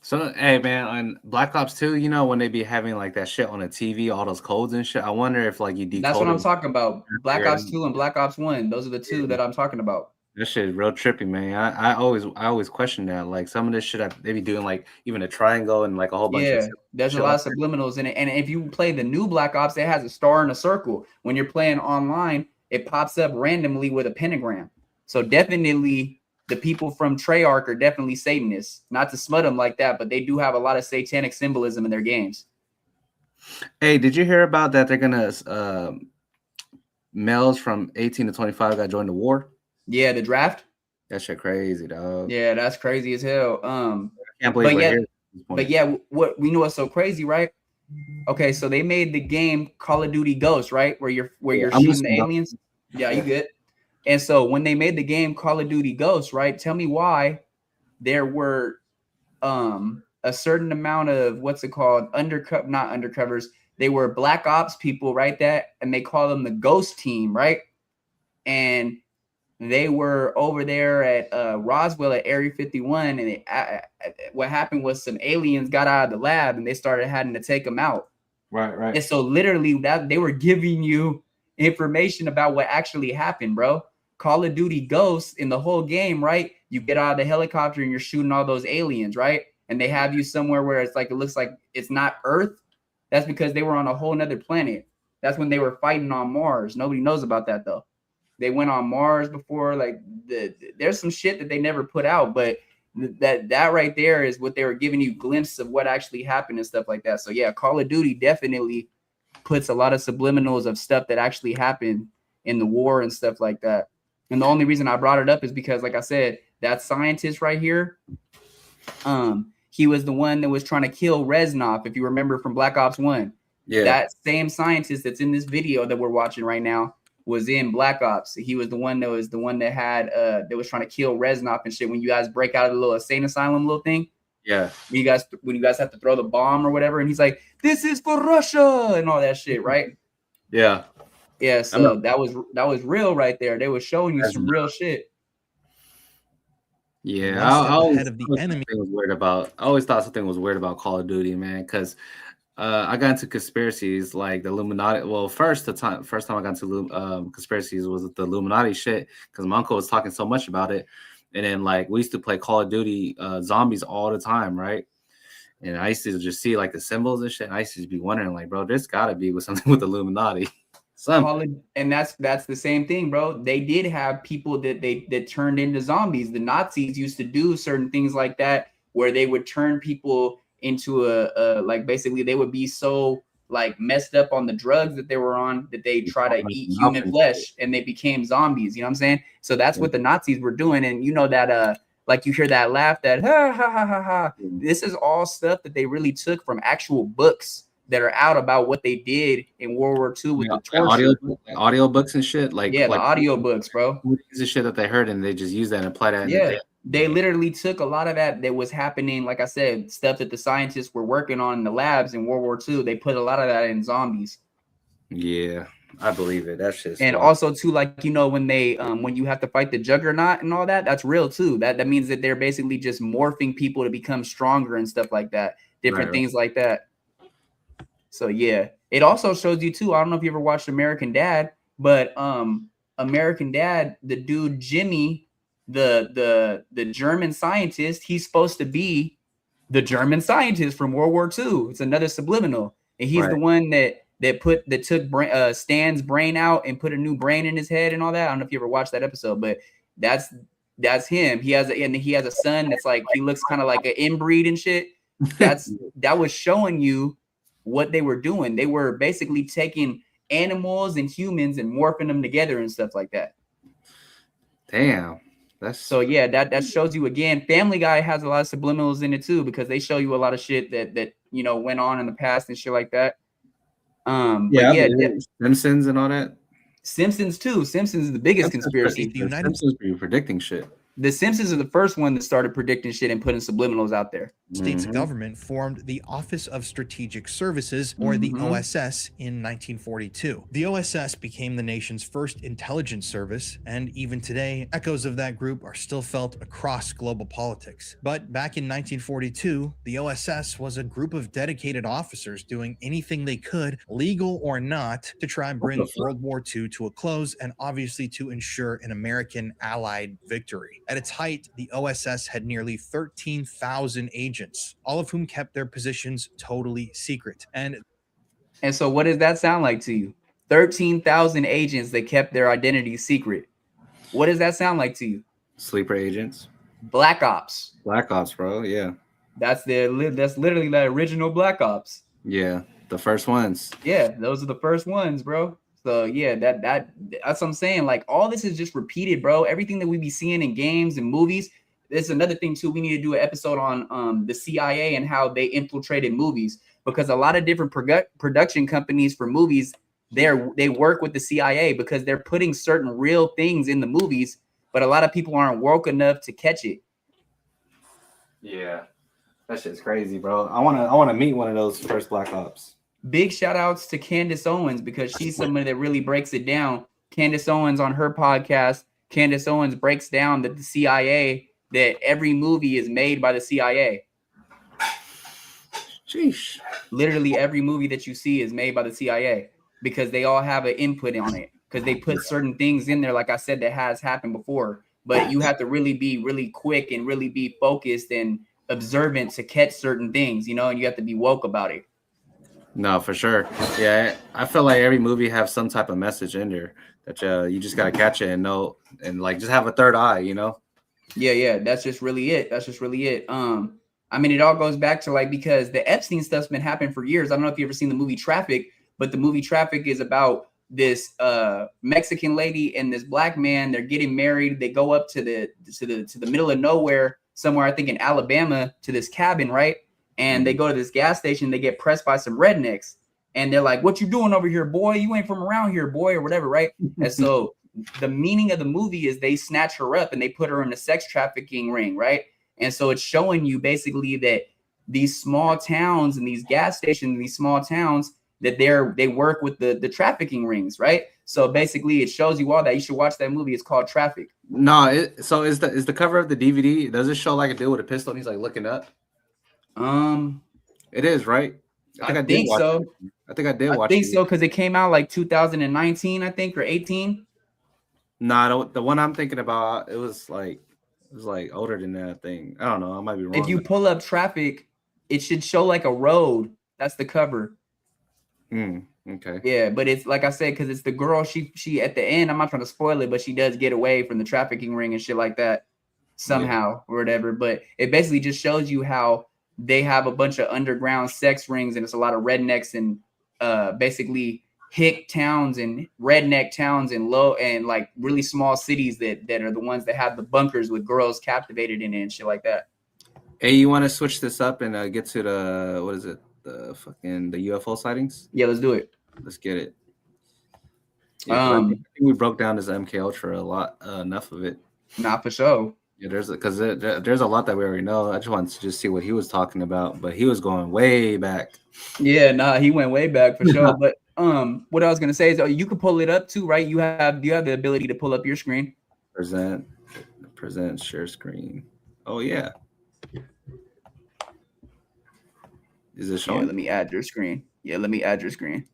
So hey man, on Black Ops 2, you know when they be having like that shit on the TV, all those codes and shit. I wonder if like you decode. That's what I'm talking about. Black Ops 2 and Black Ops 1. Those are the two that I'm talking about. That shit is real trippy, man. I always question that. Like some of this shit they be doing like even a triangle and like a whole bunch of shit. There's a lot of subliminals in it. And if you play the new Black Ops, it has a star and a circle. When you're playing online, it pops up randomly with a pentagram. So definitely the people from Treyarch are definitely Satanists. Not to smut them like that, but they do have a lot of satanic symbolism in their games. Hey, did you hear about that? They're gonna males from 18 to 25 got joined the war. Yeah, the draft. That shit crazy, dog. Yeah, that's crazy as hell. I can't believe we're here. But yeah, what we know what's so crazy, right? Okay, so they made the game Call of Duty Ghosts, right? Where you're shooting the aliens. Yeah, you good. And so when they made the game Call of Duty Ghosts, right? Tell me why there were a certain amount of what's it called? Not undercovers. They were Black Ops people, right? And they call them the Ghost Team, right? And they were over there at Roswell at Area 51, and what happened was some aliens got out of the lab, and they started having to take them out. Right. And so literally that they were giving you information about what actually happened, bro. Call of Duty Ghosts in the whole game, right? You get out of the helicopter and you're shooting all those aliens, right? And they have you somewhere where it's like it looks like it's not Earth. That's because they were on a whole nother planet. That's when they were fighting on Mars. Nobody knows about that though. They went on Mars before, like there's some shit that they never put out, but that right there is what they were giving you glimpses of what actually happened and stuff like that. So yeah, Call of Duty definitely puts a lot of subliminals of stuff that actually happened in the war and stuff like that. And the only reason I brought it up is because, like I said, that scientist right here, he was the one that was trying to kill Reznov, if you remember from Black Ops 1. Yeah. That same scientist that's in this video that we're watching right now was in Black Ops. He was the one that had that was trying to kill Reznov and shit when you guys break out of the little insane asylum little thing. Yeah. When you guys have to throw the bomb or whatever, and he's like, "This is for Russia" and all that shit, right? Yeah. Yeah. So that was real right there. They were showing you some real shit. Yeah, I always thought something was weird about Call of Duty, man, because I got into conspiracies like the Illuminati. Well, first time I got into conspiracies was the Illuminati shit because my uncle was talking so much about it, and then like we used to play Call of Duty zombies all the time, right? And I used to just see like the symbols and shit. And I used to be wondering, like, bro, there's got to be with something with Illuminati. And that's the same thing, bro. They did have people that turned into zombies. The Nazis used to do certain things like that, where they would turn people into a like basically they would be so like messed up on the drugs that they were on that they try to eat human flesh and they became zombies. You know what I'm saying? So that's what the Nazis were doing. And you know that like you hear that laugh, that ha ha ha ha ha. This is all stuff that they really took from actual books that are out about what they did in World War II with the torture. Audio books and shit. The audio books, bro. The shit that they heard and they just use that and apply that. Yeah, they literally took a lot of that was happening. Like I said, stuff that the scientists were working on in the labs in World War II. They put a lot of that in zombies. Yeah, I believe it. That's just and also too, like when they when you have to fight the Juggernaut and all that, that's real too. That means that they're basically just morphing people to become stronger and stuff like that. Different things like that. So yeah, it also shows you too. I don't know if you ever watched American Dad, but American Dad, the dude Jimmy, the German scientist, he's supposed to be the German scientist from World War II. It's another subliminal, and he's the one that took Stan's brain out and put a new brain in his head and all that. I don't know if you ever watched that episode, but that's him. He has a son that's like he looks kind of like an inbreed and shit. That was showing you what they were doing. They were basically taking animals and humans and morphing them together and stuff like that. Damn. So yeah, that shows you again. Family Guy has a lot of subliminals in it too, because they show you a lot of shit that went on in the past and shit like that. Simpsons and all that. Simpsons too. Simpsons is the biggest conspiracy. The Simpsons be predicting shit. The Simpsons are the first one that started predicting shit and putting subliminals out there. States government formed the Office of Strategic Services, or the OSS, in 1942. The OSS became the nation's first intelligence service, and even today, echoes of that group are still felt across global politics. But back in 1942, the OSS was a group of dedicated officers doing anything they could, legal or not, to try and bring World War II to a close, and obviously to ensure an American Allied victory. At its height, the OSS had nearly 13,000 agents, all of whom kept their positions totally secret. And so what does that sound like to you? 13,000 agents that kept their identities secret. What does that sound like to you? Sleeper agents. Black Ops. Black Ops, bro. Yeah. That's literally the original Black Ops. Yeah, the first ones. Yeah, those are the first ones, bro. So yeah, that's what I'm saying. Like all this is just repeated, bro. Everything that we be seeing in games and movies. There's another thing too. We need to do an episode on the CIA and how they infiltrated movies, because a lot of different production companies for movies, they work with the CIA because they're putting certain real things in the movies, but a lot of people aren't woke enough to catch it. Yeah, that shit's crazy, bro. I wanna meet one of those first Black Ops. Big shout outs to Candace Owens, because she's somebody that really breaks it down. Candace Owens on her podcast, Candace Owens breaks down that the CIA, that every movie is made by the CIA. Sheesh. Literally every movie that you see is made by the CIA because they all have an input on it, because they put certain things in there, like I said, that has happened before. But you have to really be really quick and really be focused and observant to catch certain things, and you have to be woke about it. No, for sure. Yeah, I feel like every movie has some type of message in there that you just gotta catch it and know, and like just have a third eye, Yeah, that's just really it. I mean, it all goes back to because the Epstein stuff's been happening for years. I don't know if you ever seen the movie Traffic, but the movie Traffic is about this Mexican lady and this black man. They're getting married. They go up to the middle of nowhere somewhere, I think in Alabama, to this cabin, right? And they go to this gas station. They get pressed by some rednecks, and they're like, "What you doing over here, boy? You ain't from around here, boy," or whatever, right? And so the meaning of the movie is they snatch her up and they put her in a sex trafficking ring, right? And so it's showing you basically that these small towns and these gas stations, these small towns, that they work with the trafficking rings, right? So basically it shows you all that. You should watch that movie. It's called Traffic. No, so is the cover of the DVD, does it show like a dude with a pistol and he's like looking up? It is, right? I think so. I think I did watch it. I think so, because it came out like 2019, I think, or 18. Nah, the one I'm thinking about, it was like older than that thing. I don't know. I might be wrong. If you pull up Traffic, it should show like a road. That's the cover. Okay. Yeah, but it's like I said, because it's the girl. She at the end. I'm not trying to spoil it, but she does get away from the trafficking ring and shit like that somehow or whatever. But it basically just shows you how they have a bunch of underground sex rings, and it's a lot of rednecks and basically hick towns and redneck towns and low and like really small cities that are the ones that have the bunkers with girls captivated in it and shit like that. Hey, you want to switch this up and get to the, what is it? The UFO sightings? Yeah, let's do it. Let's get it. Yeah, I think we broke down this MK Ultra a lot, enough of it. Not for sure. Yeah, there's a lot that we already know. I just wanted to just see what he was talking about, but he was going way back. Yeah, nah, he went way back for sure. But what I was gonna say is, you can pull it up too, right? You have the ability to pull up your screen. Present share screen. Oh yeah. Is it showing? Yeah, let me add your screen.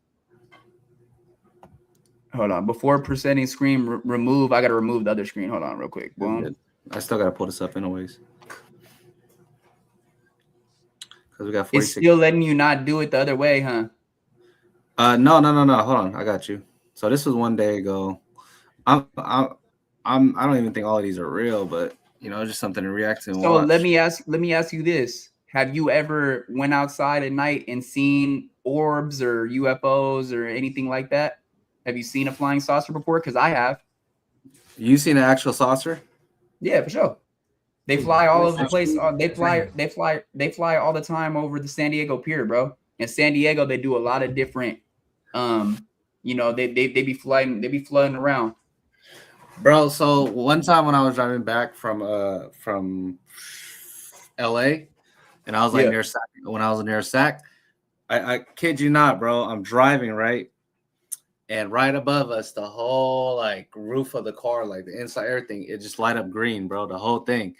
Hold on. Before presenting screen remove, I gotta remove the other screen. Hold on real quick. Boom. I still gotta pull this up anyways. Because we got 46. It's still letting you not do it the other way, huh? No. Hold on, I got you. So this was one day ago. I don't even think all of these are real, but you know, just something to react to. So let me ask you this: have you ever went outside at night and seen orbs or UFOs or anything like that? Have you seen a flying saucer before? Because I have. You seen an actual saucer? Yeah, for sure. They fly all over the place. They fly all the time over the San Diego Pier, bro. In San Diego, they do a lot of different. You know, they be flooding around. Bro, so one time when I was driving back from LA, and I was like near Sac, when I was near Sac, I kid you not, bro. I'm driving, right? And right above us, the whole like roof of the car, like the inside, everything, it just light up green, bro. The whole thing.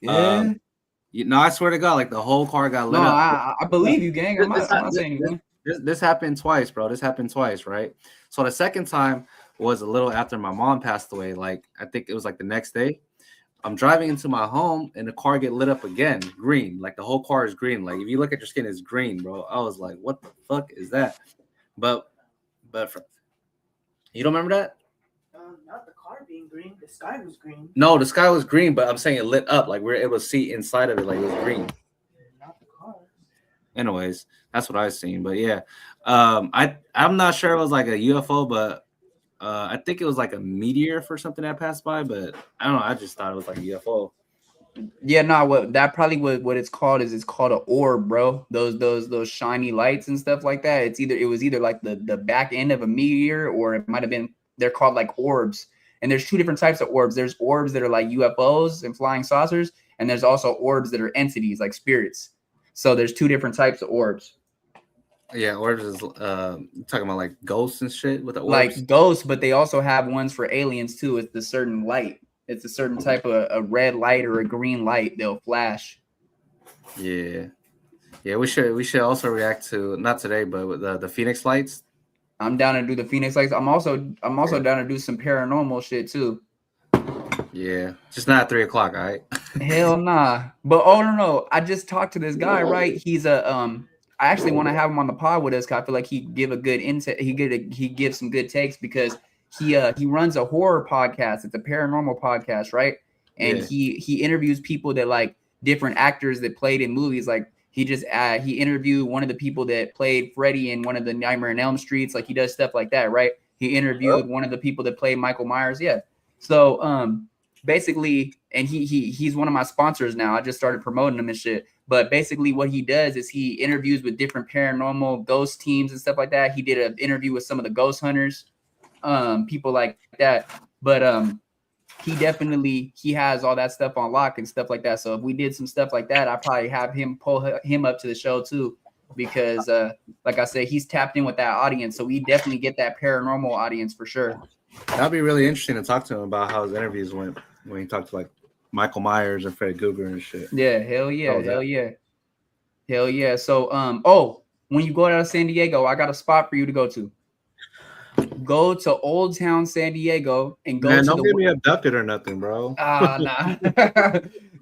Yeah. I swear to God, like the whole car got lit up. I believe you, gang. I'm not saying anything. This happened twice, bro. This happened twice, right? So the second time was a little after my mom passed away. Like I think it was like the next day. I'm driving into my home and the car get lit up again, green. Like the whole car is green. Like if you look at your skin, it's green, bro. I was like, what the fuck is that? But you don't remember that? Not the car being green. The sky was green. No, the sky was green, but I'm saying it lit up. Like we were able to see inside of it, like it was green. Not the car. Anyways, that's what I seen. But yeah, I'm not sure it was like a UFO, but I think it was like a meteor for something that passed by. But I don't know. I just thought it was like a UFO. Yeah, no, what it's called is, it's called an orb, bro. Those shiny lights and stuff like that. It was either like the back end of a meteor, or it might have been, they're called like orbs. And there's two different types of orbs. There's orbs that are like UFOs and flying saucers, and there's also orbs that are entities like spirits. So there's two different types of orbs. Yeah, orbs is talking about like ghosts and shit with the orbs. Like ghosts, but they also have ones for aliens too. It's the certain light. It's a certain type of a red light or a green light. They'll flash. Yeah. We should also react to, not today, but with the Phoenix lights. I'm down to do the Phoenix lights. I'm also down to do some paranormal shit too. Yeah, just not at 3 o'clock, all right? Hell nah. But no. I just talked to this guy, right? He's I actually want to have him on the pod with us, cause I feel like he'd give a good insight. He gives some good takes, because he runs a horror podcast. It's a paranormal podcast, right? And he interviews people that, like, different actors that played in movies. Like he interviewed one of the people that played Freddy in one of the Nightmare on Elm Streets. Like he does stuff like that, right? He interviewed one of the people that played Michael Myers. Yeah. So basically, and he's one of my sponsors now. I just started promoting him and shit. But basically what he does is he interviews with different paranormal ghost teams and stuff like that. He did an interview with some of the ghost hunters, people like that. But he has all that stuff on lock and stuff like that. So if we did some stuff like that, I'd probably have him pull him up to the show too, because like I said, he's tapped in with that audience. So we definitely get that paranormal audience for sure. That'd be really interesting to talk to him about how his interviews went when he talked to like Michael Myers and Fred Cougar and shit. Yeah, hell yeah. So when you go out of San Diego, I got a spot for you to go to. Go to Old Town San Diego and go. Don't get me abducted or nothing, bro. Nah.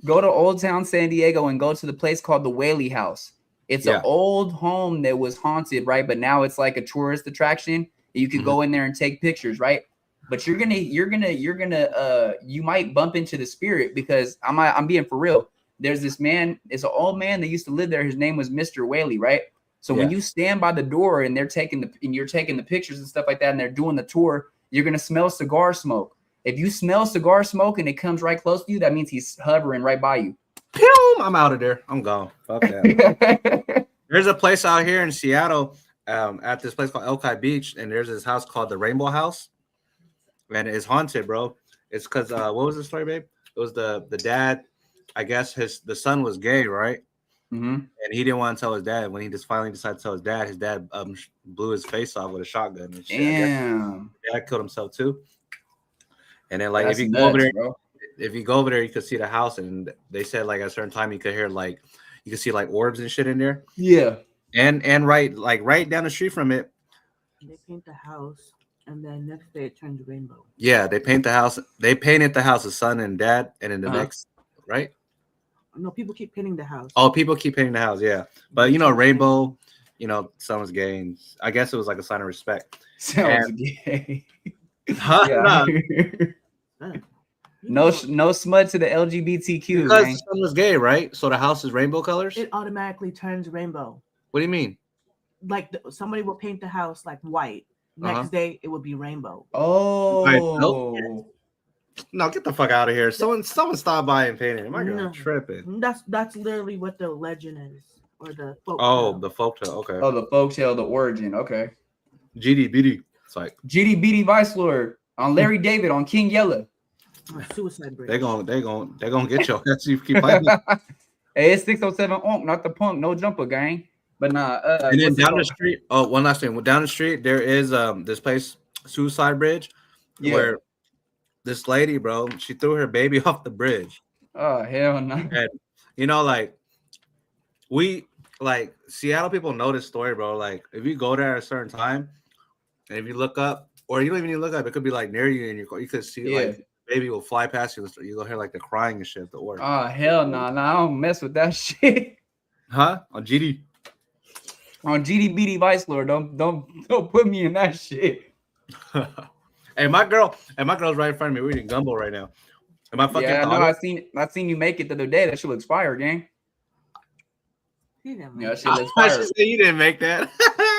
Go to Old Town San Diego and go to the place called the Whaley House. It's an old home that was haunted, right? But now it's like a tourist attraction. You can go in there and take pictures, right? But you might bump into the spirit, because I'm being for real. There's this man, it's an old man that used to live there. His name was Mr. Whaley, right? So when you stand by the door and you're taking the pictures and stuff like that, and they're doing the tour, you're gonna smell cigar smoke. If you smell cigar smoke and it comes right close to you, that means he's hovering right by you. Pew! I'm out of there. I'm gone. Fuck that. There's a place out here in Seattle, at this place called Elkai Beach, and there's this house called the Rainbow House, and it's haunted, bro. It's because what was the story, babe? It was the dad. I guess the son was gay, right? Mm-hmm. And he didn't want to tell his dad. When he just finally decided to tell his dad blew his face off with a shotgun and shit. Damn. His dad killed himself too. And then like That's if you go over there, you could see the house, and they said like at a certain time you could hear like you could see like orbs and shit in there. Yeah. And right down the street from it. They paint the house, and then next day it turns rainbow. Yeah, they painted the house, the son and dad, and then the next, right? No, people keep painting the house. Oh, people keep painting the house, yeah. But rainbow, someone's gay, and I guess it was like a sign of respect. Sounds gay. Huh? No smut to the LGBTQ. Because the son was gay, right? So the house is rainbow colors? It automatically turns rainbow. What do you mean? Like somebody will paint the house like white. Next day it would be rainbow. Oh. No, get the fuck out of here. Someone stop by and paint it. Am I gonna tripping? That's literally what the legend is, or the folk the folktale. Okay. Oh, the folktale, the origin. Okay. GD. It's like GD Vice Lord on Larry David on King Yella. Suicide Bridge. They're gonna get you. That's you keep fighting. Hey, it's 607 Onk, not the punk, no jumper gang. But nah. And then down the street. Oh, one last thing. Well, down the street there is this place, Suicide Bridge, where this lady, bro, she threw her baby off the bridge. Oh, hell no. And we Seattle people know this story, bro. Like if you go there at a certain time and if you look up, or you don't even need to look up, it could be like near you in your car. You could see like baby will fly past you. You go hear like the crying and shit at the order. Oh, hell no. I don't mess with that shit. Huh? On GD. On GD Vice Lord. Don't put me in that shit. Hey, my girl's right in front of me. We're eating gumbo right now. Am I fucking? Yeah, I know. I seen you make it the other day. That shit looks fire, gang. Yeah, shit looks fire. She said you didn't make that.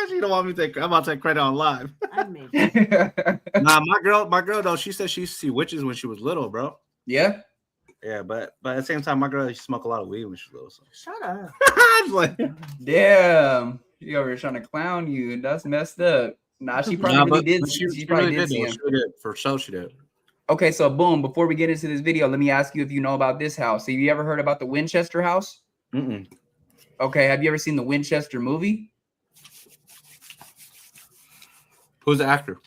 She don't want me to take. I'm about to take credit on live. I made it. Nah, my girl though. She said she used to see witches when she was little, bro. Yeah. Yeah, but at the same time, my girl she smoked a lot of weed when she was little. So. Shut up. Like, damn, she over here trying to clown you. That's messed up. Nah, she probably did. She probably did see him. She did. For sure, she did. Okay, so boom. Before we get into this video, let me ask you if you know about this house. Have you ever heard about the Winchester house? Mm-mm. Okay, have you ever seen the Winchester movie? Who's the actor?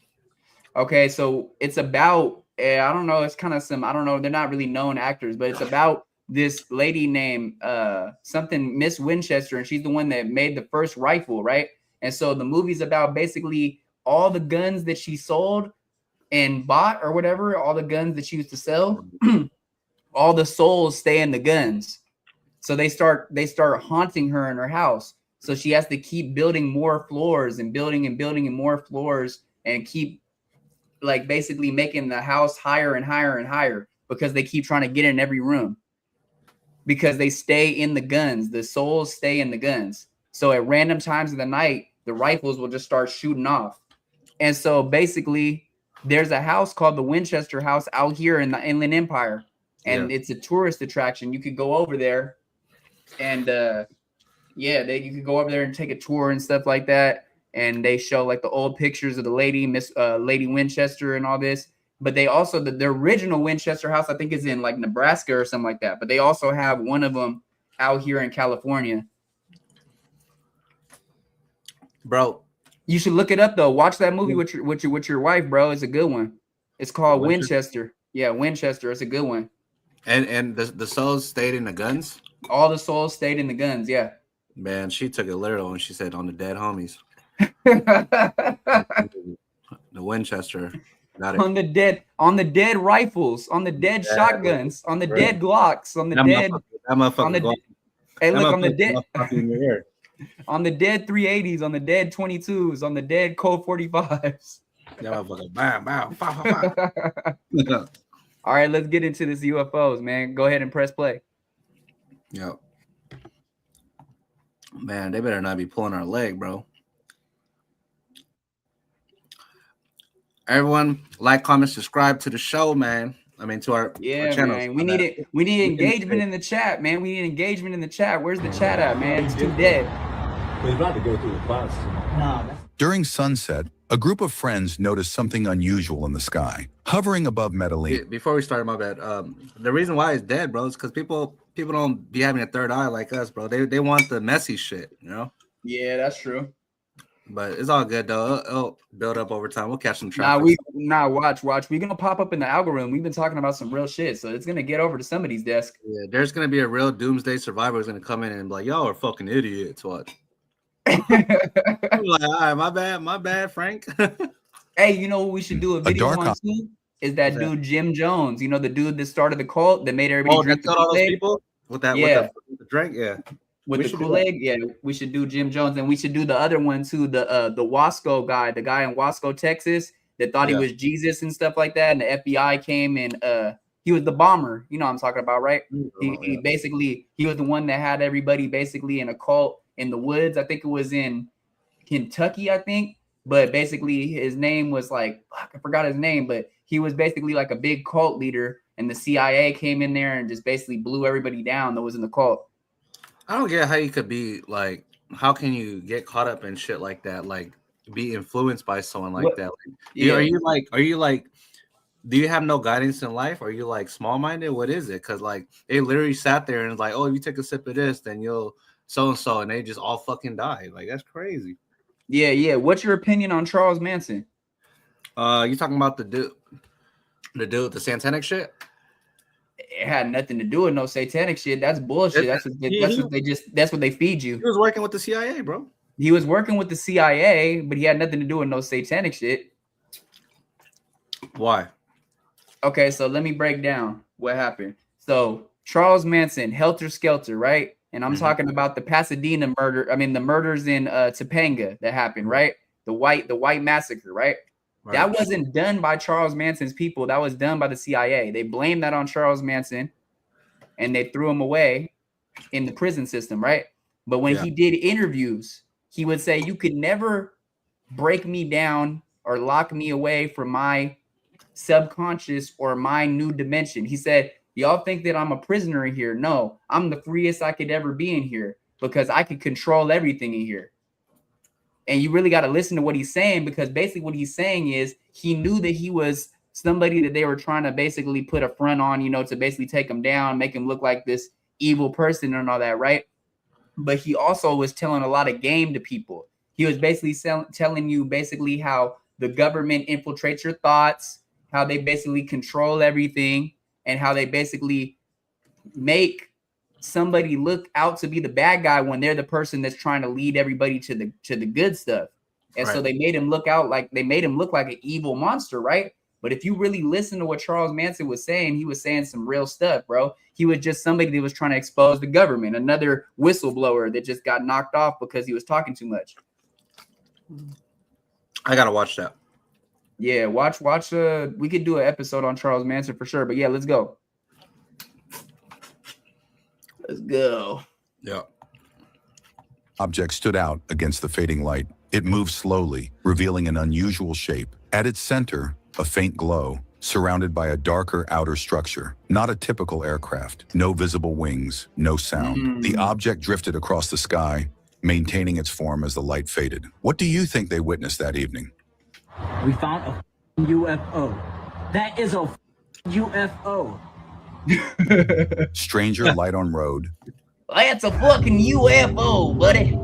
Okay, so it's about I don't know. It's kind of I don't know. They're not really known actors, but it's about this lady named something Miss Winchester, and she's the one that made the first rifle, right? And so the movie's about basically all the guns that she sold and bought or whatever, all the guns that she used to sell, all the souls stay in the guns. So they start haunting her in her house. So she has to keep building more floors and building and more floors and keep like basically making the house higher and higher and higher because they keep trying to get in every room because they stay in the guns. The souls stay in the guns. So at random times of the night, the rifles will just start shooting off. And so basically there's a house called the Winchester House out here in the Inland Empire. And it's a tourist attraction. You could go over there and you could go over there and take a tour and stuff like that. And they show like the old pictures of the lady, Lady Winchester and all this. but they also the original Winchester house I think is in like Nebraska or something like that. But they also have one of them out here in California. Bro, you should look it up though. Watch that movie with your wife, bro. It's a good one. It's called Winchester. Yeah, Winchester. It's a good one. And the souls stayed in the guns. All the souls stayed in the guns. Yeah. Man, she took it literal when she said on the dead homies. The Winchester. Got it. On the dead rifles, on the dead shotguns, on the dead Glocks, on the dead. That motherfucker. Hey, look on the dead. On the dead 380s, on the dead 22s, on the dead Colt 45s. That motherfucker. Bam, bam, fa. All right, let's get into this UFOs, man. Go ahead and press play. Yep. Man, they better not be pulling our leg, bro. Everyone, like, comment, subscribe to the show, man. I mean, to our channel. Man. We need it. We need engagement in the chat, man. We need engagement in the chat. Where's the chat at, man? It's too dead. We're about to go through the class. During sunset, a group of friends noticed something unusual in the sky, hovering above Medellin. Before we start, my bad. The reason why it's dead, bro, is because people don't be having a third eye like us, bro. They want the messy shit, you know? Yeah, that's true. But it's all good though. It'll build up over time. We'll catch some traffic. Watch. We're gonna pop up in the algorithm. We've been talking about some real shit, so it's gonna get over to somebody's desk. Yeah, there's gonna be a real doomsday survivor who's gonna come in and be like, y'all are fucking idiots. What? I'm like, all right, my bad, Frank. Hey, you know what we should do a video on too? Is that dude Jim Jones? You know, the dude that started the cult that made everybody drink the Kool-Aid? With the drink, yeah. With the Kool-Aid, yeah, we should do Jim Jones, and we should do the other one too, the Wasco guy, the guy in Wasco, Texas, that thought he was Jesus and stuff like that, and the FBI came and he was the bomber. You know what I'm talking about, right? He basically, he was the one that had everybody basically in a cult in the woods. I think it was in Kentucky, I think, but basically his name was like, I forgot his name, but he was basically like a big cult leader, and the CIA came in there and just basically blew everybody down that was in the cult. I don't get how you could be like, how can you get caught up in shit like that? Like, be influenced by someone like that. Like, are you like, do you have no guidance in life? Are you like small minded? What is it? Because like they literally sat there and like, oh, if you take a sip of this, then you'll so and so, and they just all fucking die. Like, that's crazy. Yeah. What's your opinion on Charles Manson? You talking about the dude with the satanic shit? It had nothing to do with no satanic shit. That's bullshit. That's what they feed you. He was working with the CIA, bro. He was working with the CIA, but he had nothing to do with no satanic shit. Why? Okay, so let me break down what happened. So Charles Manson, Helter Skelter, right? And I'm talking about the Pasadena murder. I mean, the murders in Topanga that happened, right? The white massacre, right? That wasn't done by Charles Manson's people. That was done by the CIA. They blamed that on Charles Manson, and they threw him away in the prison system, right? But when he did interviews, he would say, you could never break me down or lock me away from my subconscious or my new dimension. He said, y'all think that I'm a prisoner in here? No, I'm the freest I could ever be in here because I could control everything in here. And you really got to listen to what he's saying, because basically what he's saying is he knew that he was somebody that they were trying to basically put a front on, you know, to basically take him down, make him look like this evil person and all that, right? But he also was telling a lot of game to people. He was basically telling you basically how the government infiltrates your thoughts, how they basically control everything, and how they basically make somebody look out to be the bad guy when they're the person that's trying to lead everybody to the good stuff. And so they made him look like an evil monster, right? But if you really listen to what Charles Manson was saying, he was saying some real stuff, bro. He was just somebody that was trying to expose the government, another whistleblower that just got knocked off because he was talking too much. I gotta watch that. Yeah, watch. We could do an episode on Charles Manson for sure. But yeah, let's go. Let's go. Yeah. Object stood out against the fading light. It moved slowly, revealing an unusual shape. At its center, a faint glow, surrounded by a darker outer structure. Not a typical aircraft. No visible wings, no sound. The object drifted across the sky, maintaining its form as the light faded. What do you think they witnessed that evening? We found a UFO. That is a UFO. Stranger light on road. That's a fucking UFO, buddy.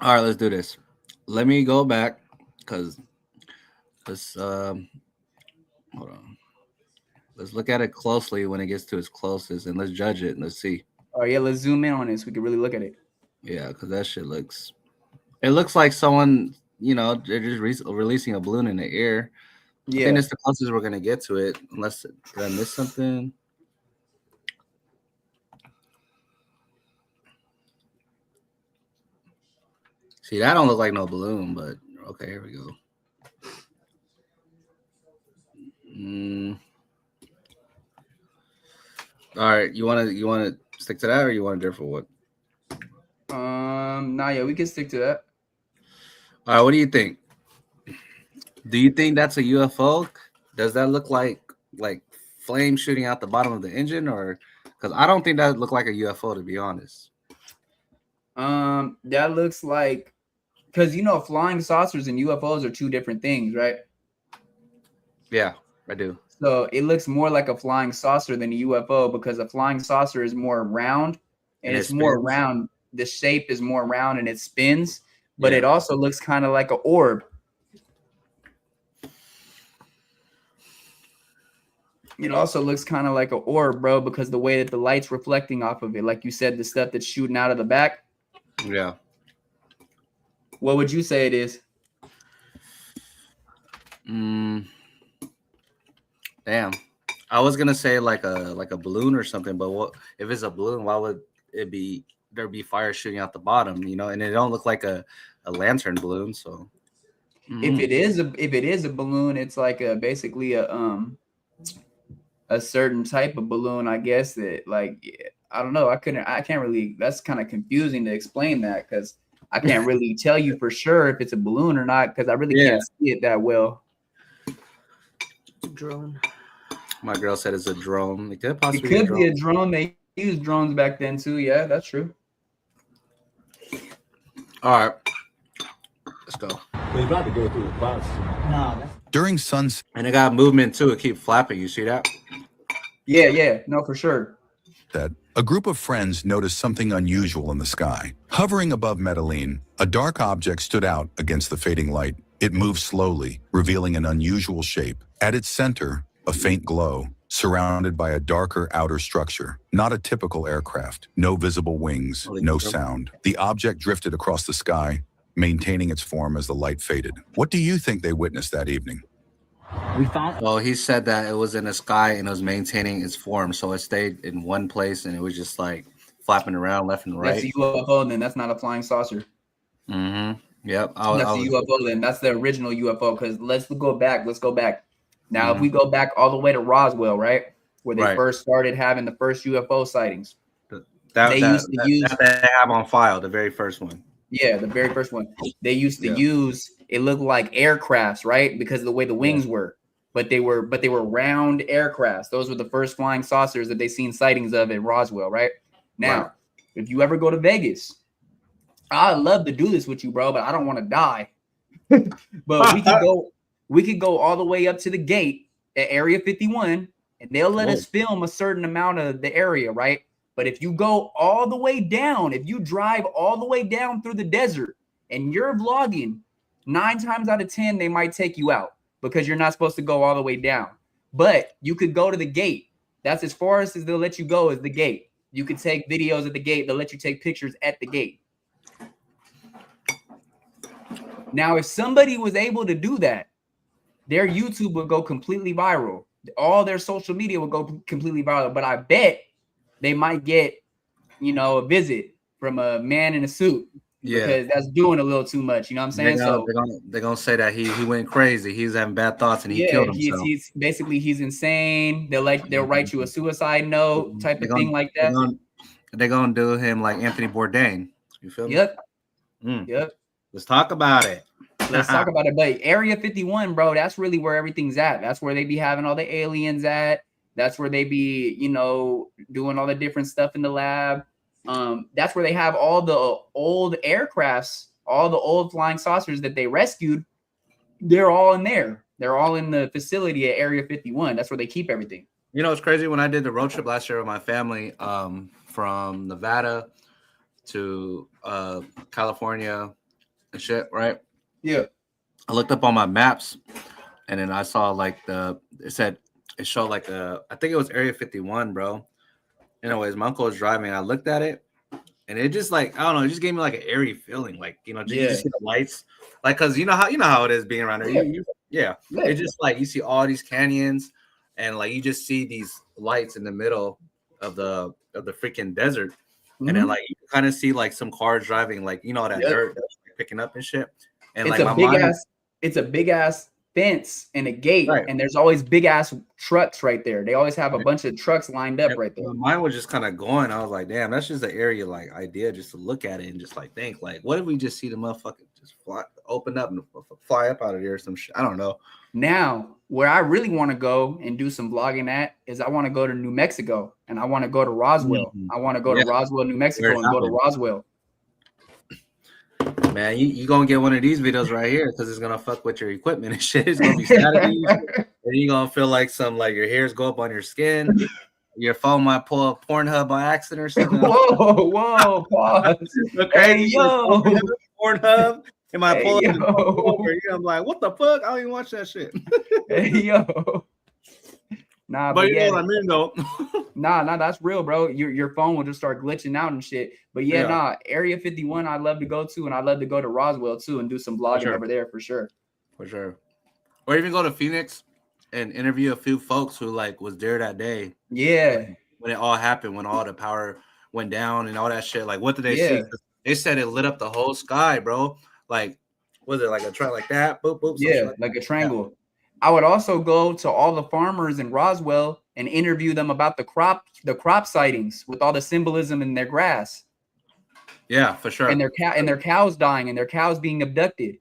All right, let's do this. Let me go back because let's hold on. Let's look at it closely when it gets to its closest, and let's judge it and let's see. Oh yeah, let's zoom in on this. We can really look at it. Yeah, because that shit looks. It looks like someone, they're just releasing a balloon in the air. Yeah. I think that's the closest we're gonna get to it, unless did I miss something? See, that don't look like no balloon, but okay, here we go. All right, you wanna stick to that, or you want a different one? Nah, yeah, we can stick to that. All right, what do you think? Do you think that's a UFO? Does that look like flame shooting out the bottom of the engine, or because I don't think that looked like a UFO, to be honest. That looks like, because flying saucers and UFOs are two different things, right? Yeah, I do. So it looks more like a flying saucer than a UFO, because a flying saucer is more round, and it's more round. The shape is more round and it spins, but it also looks kind of like an orb. It also looks kind of like an orb, bro, because the way that the light's reflecting off of it, like you said, the stuff that's shooting out of the back. Yeah. What would you say it is? Damn. I was gonna say like a balloon or something, but what if it's a balloon? Why would it be? There'd be fire shooting out the bottom, and it don't look like a lantern balloon. So if it is a balloon, it's like basically a certain type of balloon, I guess, that I don't know. I can't really, that's kind of confusing to explain that, because I can't really tell you for sure if it's a balloon or not, because I really can't see it that well. Drone. My girl said it's a drone. It could be a drone. They used drones back then too. Yeah, that's true. All right, let's go. We're about to go through the clouds. No, During sunset, and it got movement too. It keep flapping. You see that? Yeah, no, for sure. A group of friends noticed something unusual in the sky. Hovering above Medellin, a dark object stood out against the fading light. It moved slowly, revealing an unusual shape. At its center, a faint glow, surrounded by a darker outer structure. Not a typical aircraft. No visible wings, no sound. The object drifted across the sky, maintaining its form as the light faded. What do you think they witnessed that evening? we found. Well, he said that it was in the sky and it was maintaining its form, so it stayed in one place and it was just like flapping around left and right. That's a UFO, then. That's not a flying saucer. Mm-hmm. Yep. That's a UFO, then. That's the original UFO. Because let's go back. Now, if we go back all the way to Roswell, right, where they first started having the first UFO sightings, they used to use that they have on file, the very first one. Yeah, the very first one. They used to use, it looked like aircrafts, right? Because of the way the wings were. But they were round aircrafts. Those were the first flying saucers that they seen sightings of in Roswell, right? Now, if you ever go to Vegas, I'd love to do this with you, bro, but I don't want to die. But we could go all the way up to the gate at Area 51, and they'll let us film a certain amount of the area, right? But if you go all the way down, if you drive all the way down through the desert and you're vlogging, 9 times out of 10, they might take you out because you're not supposed to go all the way down. But you could go to the gate. That's as far as they'll let you go, is the gate. You could take videos at the gate. They'll let you take pictures at the gate. Now, if somebody was able to do that, their YouTube would go completely viral. All their social media would go completely viral. But I bet they might get, a visit from a man in a suit. Yeah, because that's doing a little too much. You know what I'm saying? They're gonna say that he went crazy. He's having bad thoughts and he killed himself. He's basically insane. They'll write you a suicide note type of thing like that. They're gonna do him like Anthony Bourdain. You feel me? Yep. Yep. Let's talk about it. Let's talk about it. But Area 51, bro, that's really where everything's at. That's where they be having all the aliens at. That's where they be, doing all the different stuff in the lab. That's where they have all the old aircrafts, all the old flying saucers that they rescued. They're all in there. They're all in the facility at Area 51. That's where they keep everything. You know, it's crazy. When I did the road trip last year with my family, from Nevada to California and shit, right? Yeah. I looked up on my maps, and then I saw like it showed like I think it was Area 51, bro. Anyways, my uncle was driving. I looked at it, and it just like, I don't know, it just gave me like an airy feeling, like, you know, you just see the lights, like, because you know how it is being around there. Yeah. It's just like you see all these canyons, and like you just see these lights in the middle of the freaking desert, and then like you kind of see like some cars driving, like, you know, that dirt that's picking up and shit, and it's like a big ass fence and a gate, right. And there's always big ass trucks right there. They always have a bunch of trucks lined up right there. My mind was just kind of going. I was like, damn, that's just the area, like, idea, just to look at it and just like think, like, what if we just see the motherfucker just open up and fly up out of there or some shit? I don't know. Now, where I really want to go and do some vlogging at is I want to go to New Mexico, and I want to go to Roswell. I want to go to Roswell, New Mexico, and go to Roswell. Man, you gonna get one of these videos right here because it's gonna fuck with your equipment and shit. It's gonna be Saturdays, and you're gonna feel like your hairs go up on your skin. Your phone might pull up Pornhub by accident or something. Whoa, pause. Hey, yo. Pornhub. It might pull up over here. I'm like, what the fuck? I don't even watch that shit. Hey, yo. Nah, but you know what I mean, though. Nah, that's real, bro. Your phone will just start glitching out and shit. But Area 51, I'd love to go to, and I'd love to go to Roswell too and do some vlogging over there for sure. For sure. Or even go to Phoenix and interview a few folks who like was there that day. Yeah. When it all happened, when all the power went down and all that shit. Like, what did they see? They said it lit up the whole sky, bro. Like, was it like a triangle like that? Boop, boop. Yeah, like a triangle. Yeah. I would also go to all the farmers in Roswell and interview them about the crop sightings with all the symbolism in their grass. Yeah, for sure. And their cows dying and their cows being abducted.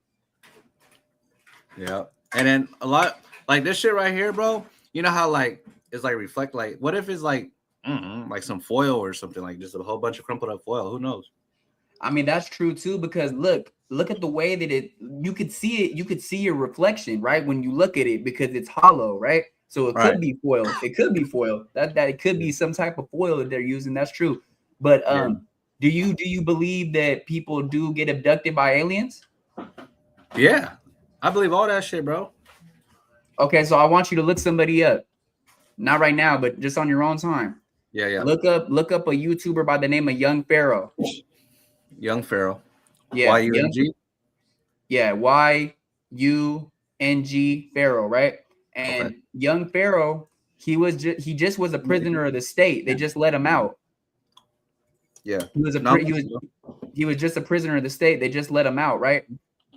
Yeah. And then a lot like this shit right here, bro. You know how like it's like reflect, like what if it's like like some foil or something, like just a whole bunch of crumpled up foil? Who knows? I mean, that's true too, because look at the way that you could see it. You could see your reflection, right? When you look at it, because it's hollow, right? So it could be foil. It could be foil. That it could be some type of foil that they're using. That's true. But do you believe that people do get abducted by aliens? Yeah, I believe all that shit, bro. Okay, so I want you to look somebody up. Not right now, but just on your own time. Yeah. Look up a YouTuber by the name of Young Pharaoh. Young Pharaoh. Yeah. Y-U-N-G? Yeah, Y-U-N-G Pharaoh, right? And Young Pharaoh, he just was a prisoner of the state. They just let him out. Yeah. He was just a prisoner of the state. They just let him out, right?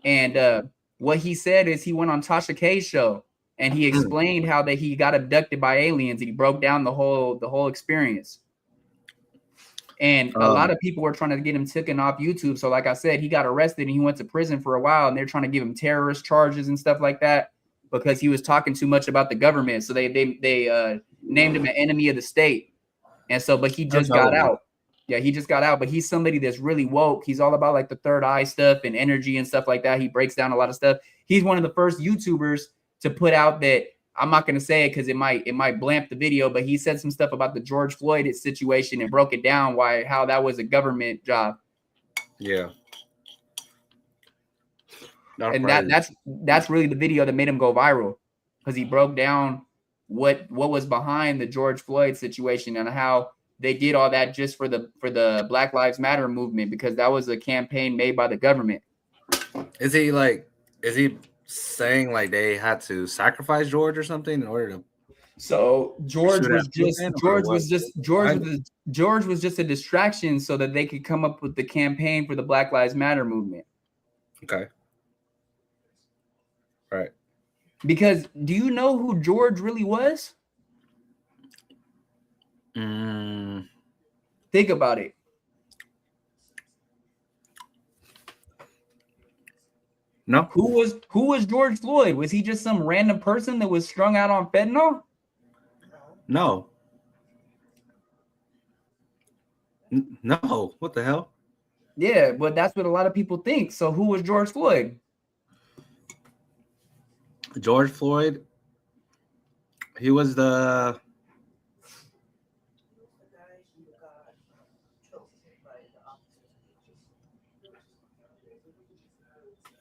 And what he said is he went on Tasha K's show and he explained how that he got abducted by aliens, and he broke down the whole experience. And a lot of people were trying to get him taken off YouTube. So like I said, he got arrested and he went to prison for a while, and they're trying to give him terrorist charges and stuff like that because he was talking too much about the government. So they named him an enemy of the state. And so, but he just got out. Yeah, he just got out, but he's somebody that's really woke. He's all about like the third eye stuff and energy and stuff like that. He breaks down a lot of stuff. He's one of the first YouTubers to put out that, I'm not going to say it because it might blamp the video, but he said some stuff about the George Floyd situation and broke it down how that was a government job. Yeah. And that's really the video that made him go viral, because he broke down what was behind the George Floyd situation and how they did all that just for the Black Lives Matter movement, because that was a campaign made by the government. Is he saying like they had to sacrifice George or something in order to? So George was just a distraction so that they could come up with the campaign for the Black Lives Matter movement. Okay. Right. Because do you know who George really was? Think about it. No. Who was George Floyd? Was he just some random person that was strung out on fentanyl? No. No. What the hell? Yeah, but that's what a lot of people think. So who was George Floyd? George Floyd. He was the.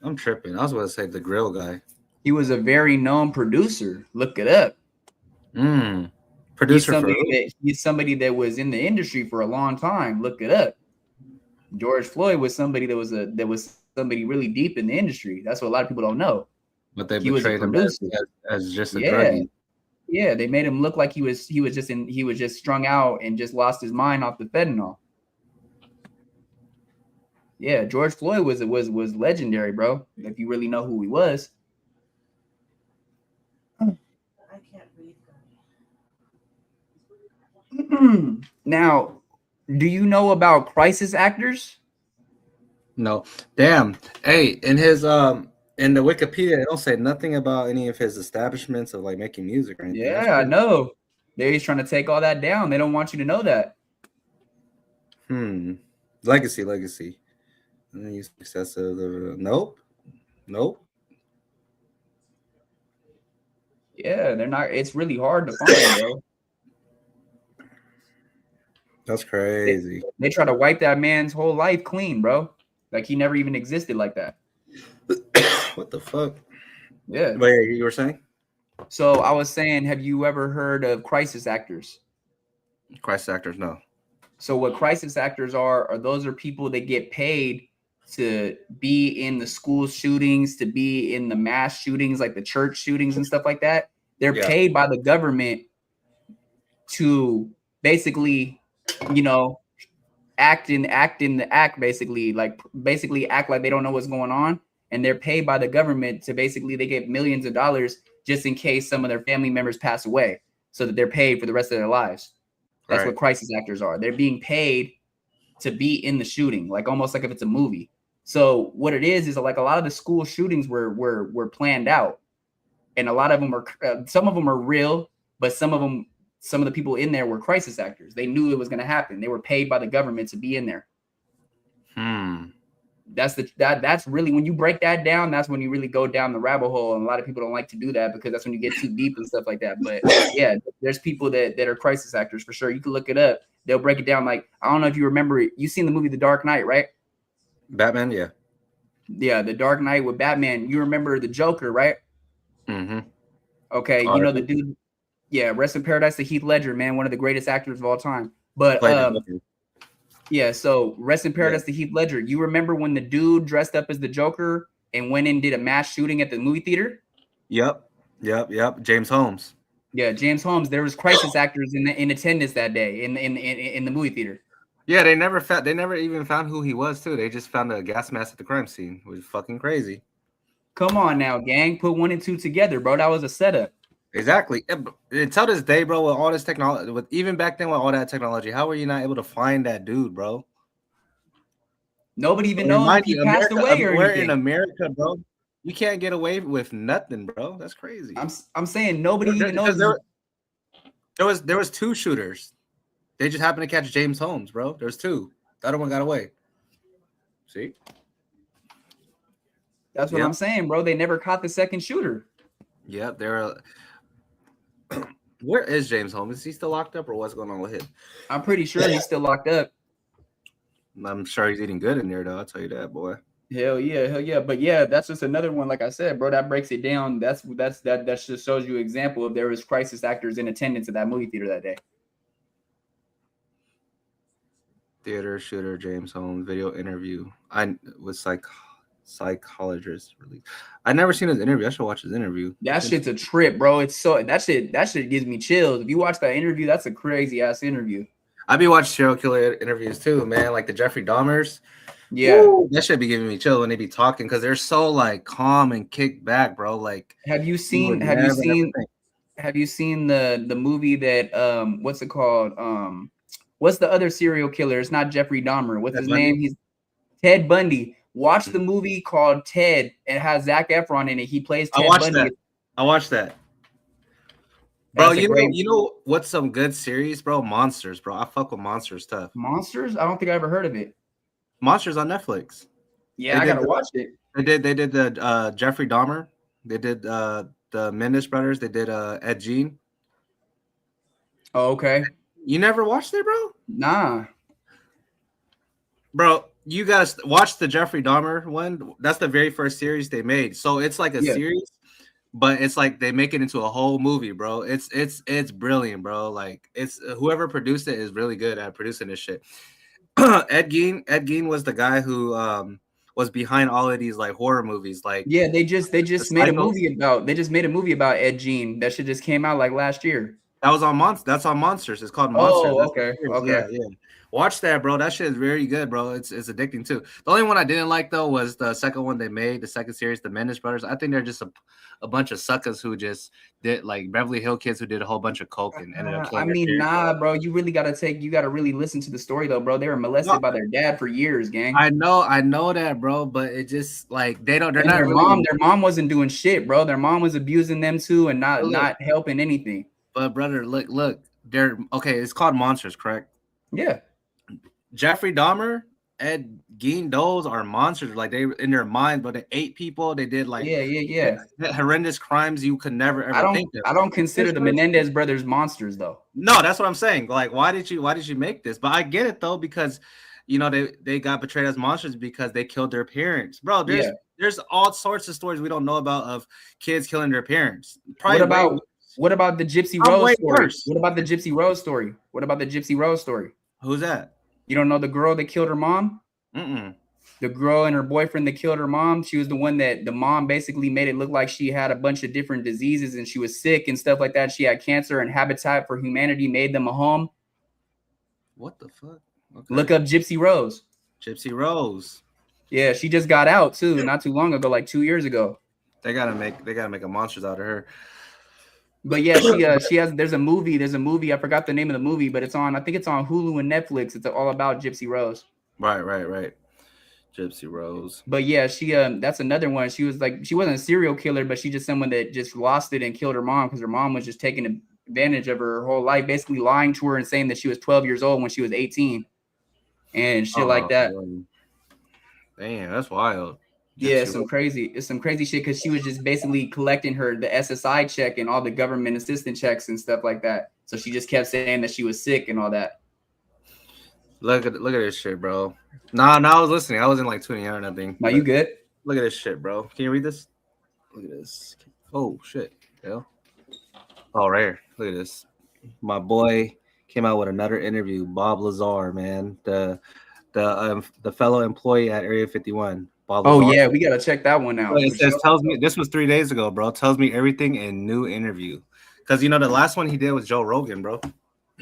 I'm tripping. I was going to say the grill guy. He was a very known producer. Look it up. Producer he's somebody that was in the industry for a long time. Look it up. George Floyd was somebody that was somebody really deep in the industry. That's what a lot of people don't know. But they betrayed him as just a druggie. Yeah, they made him look like he was just strung out and just lost his mind off the fentanyl. Yeah, George Floyd was legendary, bro. If you really know who he was. I can't breathe. Now, do you know about crisis actors? No. Damn. Hey, in his in the Wikipedia, it don't say nothing about any of his establishments of like making music or anything. Yeah, I know. They're trying to take all that down. They don't want you to know that. Legacy. Excessive. Nope. Yeah, they're not. It's really hard to find, bro. That's crazy. They try to wipe that man's whole life clean, bro. Like he never even existed like that. What the fuck? Yeah. But yeah, you were saying? So I was saying, have you ever heard of crisis actors? Crisis actors, no. So what crisis actors are those are people that get paid to be in the school shootings, to be in the mass shootings, like the church shootings and stuff like that. They're paid by the government to basically, act basically act like they don't know what's going on. And they're paid by the government to basically, they get millions of dollars just in case some of their family members pass away, so that they're paid for the rest of their lives. That's what crisis actors are. They're being paid to be in the shooting, like almost like if it's a movie. So what it is like a lot of the school shootings were planned out, and a lot of them are some of them are real, but some of the people in there were crisis actors. They knew it was going to happen. They were paid by the government to be in there. That's really, when you break that down, that's when you really go down the rabbit hole. And a lot of people don't like to do that because that's when you get too deep and stuff like that. But yeah, there's people that are crisis actors for sure. You can look it up. They'll break it down. Like, I don't know if you remember it. You've seen the movie The Dark Knight, right? Batman, yeah. Yeah, The Dark Knight with Batman. You remember the Joker, right? Okay, you know the dude. Yeah, rest in paradise to Heath Ledger, man, one of the greatest actors of all time. But yeah, so rest in paradise to Heath Ledger. You remember when the dude dressed up as the Joker and went and did a mass shooting at the movie theater? Yep. James Holmes. Yeah, James Holmes. There was crisis actors in attendance that day in the movie theater. Yeah, they never even found who he was too. They just found a gas mask at the crime scene. It was fucking crazy. Come on now, gang. Put 1 and 2 together, bro. That was a setup. Exactly. Until this day, bro, with all this technology, even back then with all that technology, how were you not able to find that dude, bro? Nobody even knows if he passed away or anything. We're in America, bro. You can't get away with nothing, bro. That's crazy. I'm saying nobody even knows. There was 2 shooters. They just happened to catch James Holmes, bro. There's 2. The other one got away. See? That's what I'm saying, bro. They never caught the second shooter. Yep, Where is James Holmes? Is he still locked up, or what's going on with him? I'm pretty sure he's still locked up. I'm sure he's eating good in there, though. I'll tell you that, boy. Hell yeah. But yeah, that's just another one. Like I said, bro, that breaks it down. That just shows you an example of there was crisis actors in attendance at that movie theater that day. Theater shooter James Holmes video interview. I was psychologist release. I never seen his interview. I should watch his interview. That shit's a trip, bro. It's so that shit gives me chills. If you watch that interview, that's a crazy ass interview. I be watching serial killer interviews too, man. Like the Jeffrey Dahmers. Yeah, woo, that should be giving me chills when they be talking because they're so like calm and kicked back, bro. Like, have you seen the movie that what's it called? What's the other serial killer? It's not Jeffrey Dahmer. What's his name? He's Ted Bundy. Watch the movie called Ted. It has Zac Efron in it. He plays Ted Bundy. I watched that. Bro, you know what's some good series, bro? Monsters, bro. I fuck with Monsters stuff. Monsters? I don't think I ever heard of it. Monsters on Netflix. Yeah, I gotta watch it. They did the Jeffrey Dahmer. They did the Mendes brothers. They did Ed Gein. Oh, okay. You never watched it, bro? Nah. Bro, you guys watch the Jeffrey Dahmer one. That's the very first series they made. So it's like a series, but it's like they make it into a whole movie, bro. It's brilliant, bro. Like it's whoever produced it is really good at producing this shit. Ed Gein was the guy who was behind all of these like horror movies. Like they just made a movie about Ed Gein. That shit just came out like last year. That was on That's on Monsters. It's called Monsters. Oh, okay. Yeah. Watch that, bro. That shit is very good, bro. It's addicting too. The only one I didn't like though was the second one they made, the second series, the Mendes brothers. I think they're just a bunch of suckers who just did like Beverly Hill kids who did a whole bunch of coke and ended up killing their parents. Bro. You gotta really listen to the story though, bro. They were molested by their dad for years, gang. I know that, bro, but it just like they're not their mom wasn't doing shit, bro. Their mom was abusing them too and not helping anything. But brother, look, they're okay. It's called Monsters, correct? Yeah. Jeffrey Dahmer, Ed Gein, those are monsters. Like they in their mind, but they ate people. They did like horrendous crimes you could never ever think of. I don't consider the Menendez brothers monsters though. No, that's what I'm saying. Like, why did you make this? But I get it though, because you know they got portrayed as monsters because they killed their parents, bro. There's all sorts of stories we don't know about of kids killing their parents. What about the Gypsy Rose story? What about the Gypsy Rose story? Who's that? You don't know the girl that killed her mom? The girl and her boyfriend that killed her mom. She was the one that the mom basically made it look like she had a bunch of different diseases and she was sick and stuff like that. She had cancer, and Habitat for Humanity made them a home. What the fuck? Okay. Look up Gypsy Rose. Gypsy Rose. Yeah, she just got out too, not too long ago, like 2 years ago. They gotta make a monsters out of her. But yeah, she has. There's a movie. I forgot the name of the movie, but I think it's on Hulu and Netflix. It's all about Gypsy Rose. Right. Gypsy Rose. But yeah, she that's another one. She wasn't a serial killer, but she just someone that just lost it and killed her mom because her mom was just taking advantage of her whole life, basically lying to her and saying that she was 12 years old when she was 18 and shit like that. Damn, that's wild. Yeah, it's some crazy shit because she was just basically collecting the SSI check and all the government assistance checks and stuff like that. So she just kept saying that she was sick and all that. Look at this shit, bro. Nah, I was listening. I wasn't like tuning out or nothing. No, you good? Look at this shit, bro. Can you read this? Look at this. Oh shit. Yeah. Oh, right here. Look at this. My boy came out with another interview. Bob Lazar, man, the fellow employee at Area 51. Oh yeah, we gotta check that one out. It tells me this was 3 days ago, bro. It tells me everything in new interview. Because you know the last one he did was Joe Rogan, bro.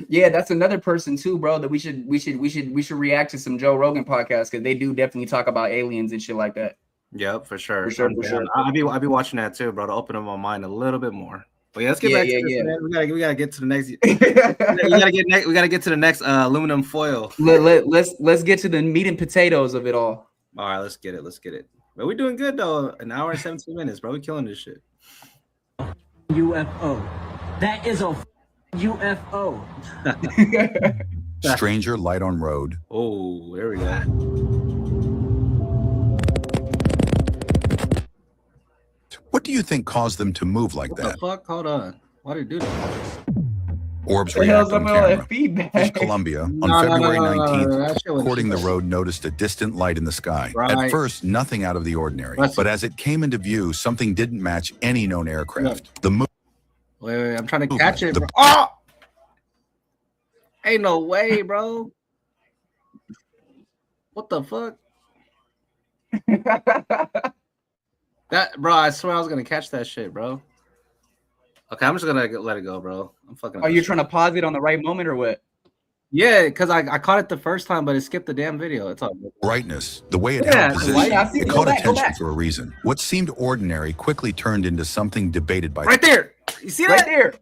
Yeah, that's another person too, bro. That we should react to some Joe Rogan podcasts because they do definitely talk about aliens and shit like that. Yep, for sure. For sure. I'll be watching that too, bro, to open up my mind a little bit more. But yeah, let's get back to this, man. We gotta get to the next. we gotta get to the next aluminum foil. Let's get to the meat and potatoes of it all. All right, let's get it. But we're doing good though. An hour and 17 minutes, bro. We're killing this shit. UFO. That is a UFO. Stranger light on road. Oh, there we go. What do you think caused them to move like that? What the fuck? Hold on. Why did they do that? Orbs react on camera. British Columbia, on February 19th, recording the road, noticed a distant light in the sky. At first, nothing out of the ordinary. But as it came into view, something didn't match any known aircraft. The Wait, I'm trying to catch it, bro. Oh! Ain't no way, bro. What the fuck? Bro, I swear I was gonna catch that shit, bro. Okay, I'm just gonna let it go, bro. I'm fucking. Oh, you're trying to pause it on the right moment or what? Yeah, because I caught it the first time, but it skipped the damn video. It's all good. Brightness, the way it held position, it caught attention for a reason. What seemed ordinary quickly turned into something debated by right there. You see that? Right there.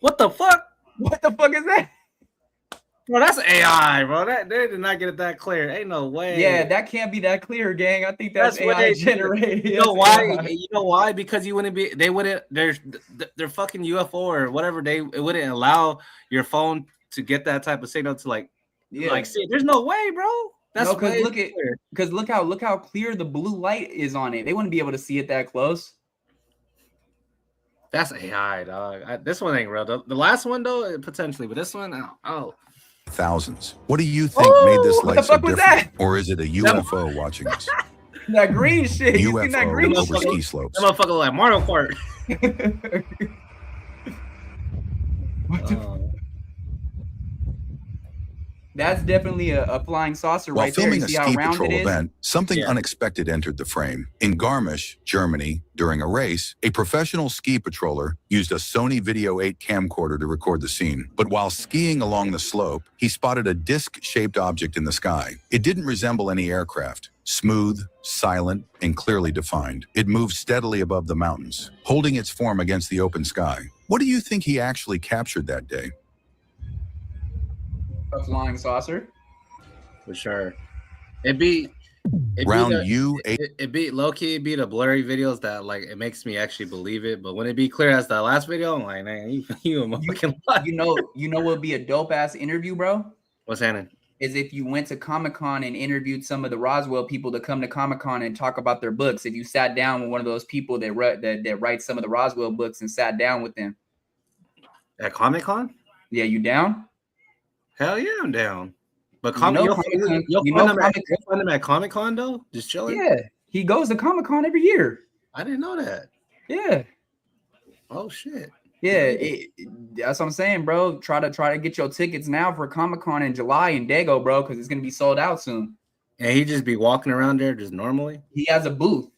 What the fuck? What the fuck is that? Bro, that's AI, bro. They did not get it that clear. Ain't no way. Yeah, that can't be that clear, gang. I think that's AI generated. You know why? You know why? Because you wouldn't be. They wouldn't. Their fucking UFO or whatever. It wouldn't allow your phone to get that type of signal to like see. There's no way, bro. That's no, because look how clear the blue light is on it. They wouldn't be able to see it that close. That's AI, dog. This one ain't real. The last one though, potentially, but this one, oh. Thousands. What do you think made this what light the so fuck was different? that? Or is it a UFO watching us? That green shit. You seen that UFO green over shit? ski slopes. That motherfucker like Mario Kart. That's definitely a flying saucer While right there. You filming a see how ski round it patrol is? event, something unexpected entered the frame. In Garmisch, Germany, during a race, a professional ski patroller used a Sony Video 8 camcorder to record the scene. But while skiing along the slope, he spotted a disc-shaped object in the sky. It didn't resemble any aircraft. Smooth, silent, and clearly defined. It moved steadily above the mountains, holding its form against the open sky. What do you think he actually captured that day? A flying saucer. For sure. It beat low-key, it beat the blurry videos that like it makes me actually believe it. But when it be clear as the last video, I'm like, man, you know what would be a dope ass interview, bro? What's happening? Is if you went to Comic-Con and interviewed some of the Roswell people to come to Comic-Con and talk about their books. If you sat down with one of those people that write some of the Roswell books and sat down with them. At Comic-Con? Yeah, you down? Hell yeah, I'm down. But you'll find him at Comic-Con though? Just chilling? Yeah, he goes to Comic-Con every year. I didn't know that. Yeah. Oh shit. Yeah, that's what I'm saying, bro. Try to get your tickets now for Comic-Con in July in Dago, bro, because it's gonna be sold out soon. And he just be walking around there just normally? He has a booth.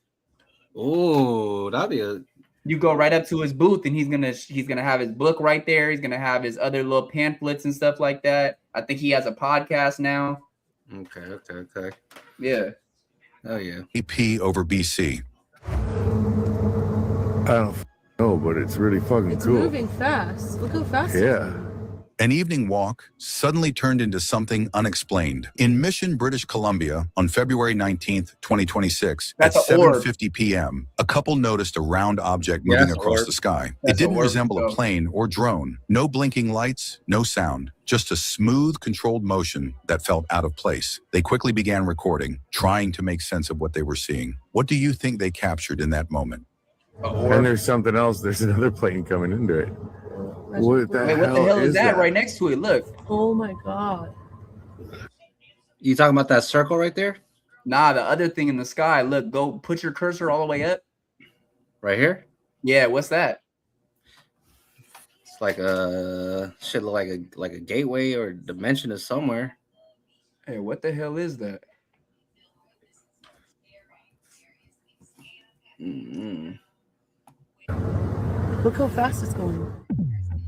Oh, that'd be a. You go right up to his booth, and he's gonna have his book right there. He's gonna have his other little pamphlets and stuff like that. I think he has a podcast now. Okay. Yeah. Oh yeah. AP over BC. I don't know, but it's really fucking it's cool. It's moving fast. Look how fast. Yeah. An evening walk suddenly turned into something unexplained. In Mission, British Columbia, on February 19th, 2026, at 7:50 p.m., a couple noticed a round object moving across the sky. It didn't resemble a plane or drone. No blinking lights, no sound, just a smooth, controlled motion that felt out of place. They quickly began recording, trying to make sense of what they were seeing. What do you think they captured in that moment? And there's something else. There's another plane coming into it. What the hell is that right next to it? Look. Oh my god. You talking about that circle right there? Nah, the other thing in the sky. Look, go put your cursor all the way up. Right here? Yeah, what's that? It's like should look like a gateway or dimension of somewhere. Hey, what the hell is that? Look how fast it's going.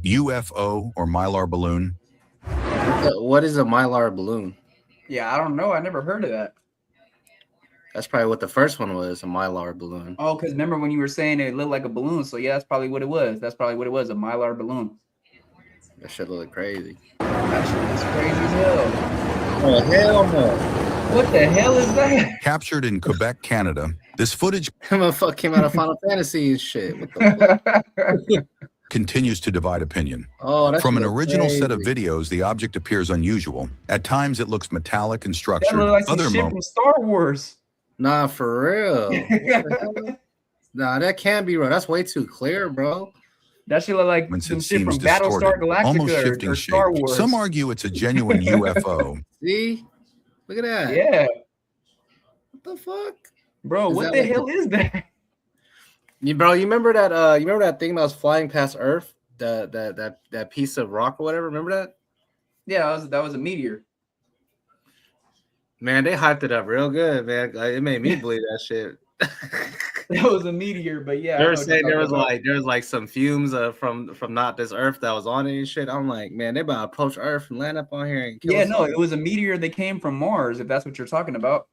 UFO or Mylar balloon? What is a Mylar balloon? Yeah, I don't know. I never heard of that. That's probably what the first one was, a Mylar balloon. Oh, because remember when you were saying it looked like a balloon. So yeah, that's probably what it was. That's probably what it was, a Mylar balloon. That shit look crazy. That shit is crazy as hell. Oh, hell no. What the hell is that? Captured in Quebec, Canada, this footage came out of Final Fantasy and shit. What the fuck? continues to divide opinion. Oh, from an original set of videos, the object appears unusual. At times, it looks metallic and structured. That looks like Other some shit from Star Wars. Nah, for real. Nah, that can't be real. That's way too clear, bro. That shit look like some shit from Battlestar Galactica almost shifting or Star Wars. Some argue it's a genuine UFO. See? Look at that. Yeah. What the fuck? Bro, what the hell is that? You remember that you remember that thing that was flying past Earth? That piece of rock or whatever? Remember that? Yeah, that was a meteor. Man, they hyped it up real good, man. It made me believe that shit. That was a meteor, but yeah. They were saying there was like some fumes from not this Earth that was on it and shit. I'm like, man, they about to approach Earth and land up on here and kill us. No, it was a meteor that came from Mars, if that's what you're talking about.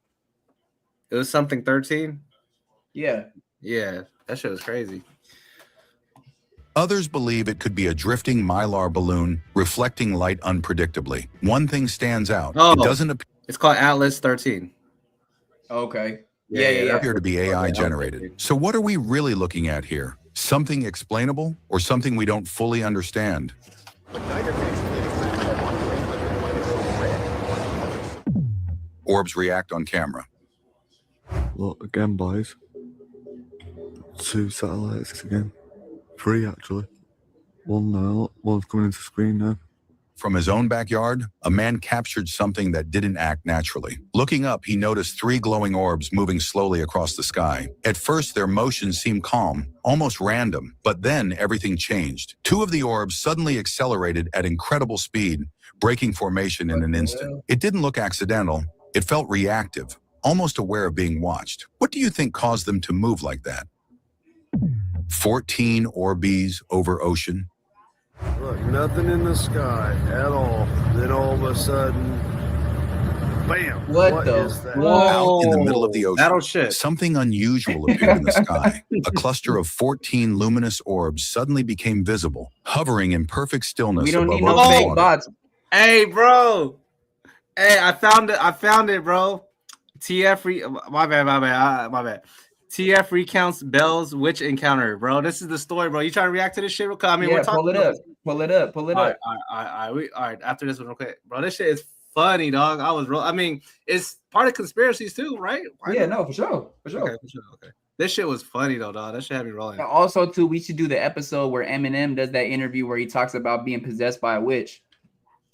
It was something 13. Yeah. Yeah, that shit was crazy. Others believe it could be a drifting Mylar balloon reflecting light unpredictably. One thing stands out. Oh, it doesn't appear. It's called Atlas 13. Okay. Yeah. appear to be AI generated. So what are we really looking at here? Something explainable or something we don't fully understand? Orbs react on camera. Well, again, boys. 2 satellites again. 3 actually. One's coming into screen now. From his own backyard, a man captured something that didn't act naturally. Looking up, he noticed 3 glowing orbs moving slowly across the sky. At first, their motion seemed calm, almost random, but then everything changed. 2 of the orbs suddenly accelerated at incredible speed, breaking formation in an instant. It didn't look accidental. It felt reactive, almost aware of being watched. What do you think caused them to move like that? 14 Orbeez over ocean. Look, nothing in the sky at all. Then all of a sudden, bam! What the is that? Out in the middle of the Battle ocean, shit. something unusual appeared in the sky. A cluster of 14 luminous orbs suddenly became visible, hovering in perfect stillness We don't above need no ocean fake water. bots. Hey, bro. Hey, I found it, bro. My bad. TF recounts Bell's witch encounter, bro. This is the story, bro. You trying to react to this shit? I mean, Yeah, we're talking pull it about up. Pull it up. Pull it All up. right. After this one, real quick, bro. This shit is funny, dog. I mean, it's part of conspiracies too, right? Yeah, no, for sure. Okay. This shit was funny though, dog. That shit had me rolling. Also, too, we should do the episode where Eminem does that interview where he talks about being possessed by a witch.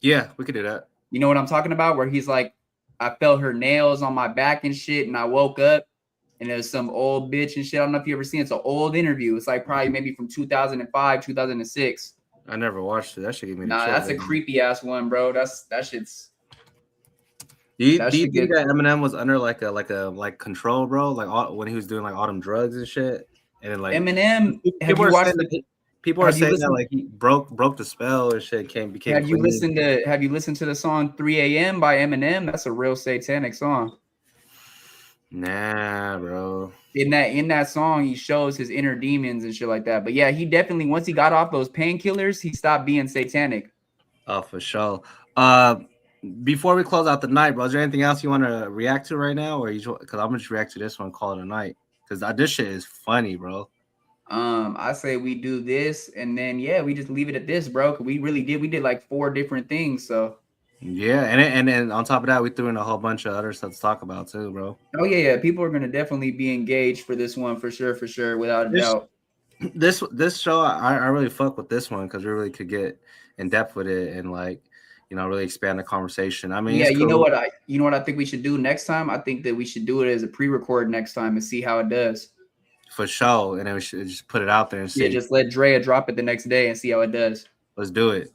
Yeah, we could do that. You know what I'm talking about? Where he's like, I felt her nails on my back and shit, and I woke up, and there's some old bitch and shit. I don't know if you ever seen it. It's an old interview. It's like probably maybe from 2005, 2006. I never watched it. That shit gave me. Nah, that's a creepy ass one, bro. That shit's. Do you think that Eminem was under like control, bro? Like when he was doing like all them drugs and shit, and then like Eminem. People are saying that like he broke the spell and shit. Became. Have you listened to the song 3 a.m. by Eminem? That's a real satanic song. Nah, bro. In that song, he shows his inner demons and shit like that. But yeah, he definitely, once he got off those painkillers, he stopped being satanic. Oh, for sure. Before we close out the night, bro, is there anything else you want to react to right now, or because I'm gonna just react to this one, call it a night, because this shit is funny, bro. I say we do this, and then we just leave it at this, bro. Cause we did like 4 different things, so. Yeah, and on top of that, we threw in a whole bunch of other stuff to talk about too, bro. Oh yeah, people are gonna definitely be engaged for this one for sure, without a doubt. This show, I really fuck with this one because we really could get in depth with it and like, really expand the conversation. I mean, yeah, cool. you know what I think we should do next time? I think that we should do it as a pre-record next time and see how it does. For sure, and then we should just put it out there and see. Yeah, just let Drea drop it the next day and see how it does. Let's do it.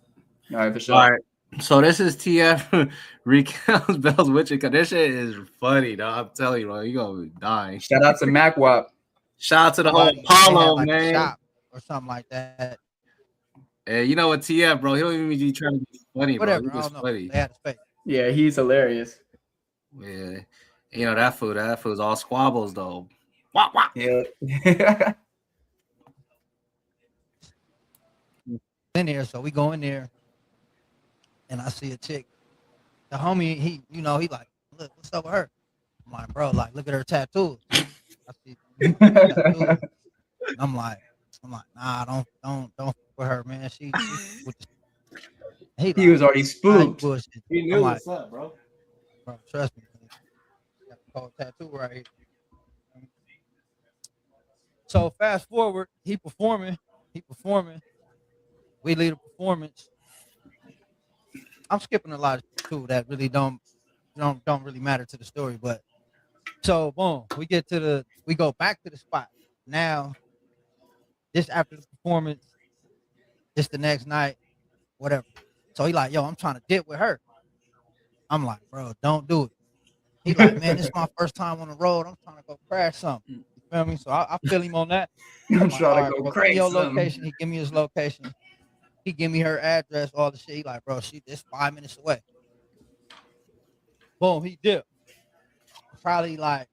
All right, for sure. All right. So this is TF recounts Bell's witch encounter. This shit is funny, though. I'm telling you, bro, you gonna die. Shout out to MacWap. Shout out to the whole Apollo, man. Shop or something like that. Hey, you know what, TF, bro? He don't even be trying to be funny, Whatever, bro. He's funny. They had his face. Yeah, he's hilarious. Yeah, that food's all squabbles though. Wah, wah. Yeah. In there, so we go in there, and I see a chick. The homie, he like, look, what's up with her? I'm like, bro, like, look at her tattoos. I see tattoos. I'm like, nah, don't with her, man. She he was already spooked. He knew what's up, bro. Bro, trust me. Got the cold tattoo right here. So fast forward, he performing. We lead a performance. I'm skipping a lot of too that really don't really matter to the story, but so boom, we go back to the spot. Now, this after the performance, this the next night, whatever. So he like, yo, I'm trying to dip with her. I'm like, bro, don't do it. He like, man, this is my first time on the road. I'm trying to go crash something. You feel me? So I feel him on that. I'm trying to go crazy. Your location. He give me his location. He give me her address, all the shit. He like, bro, this 5 minutes away. Boom, he dipped. Probably like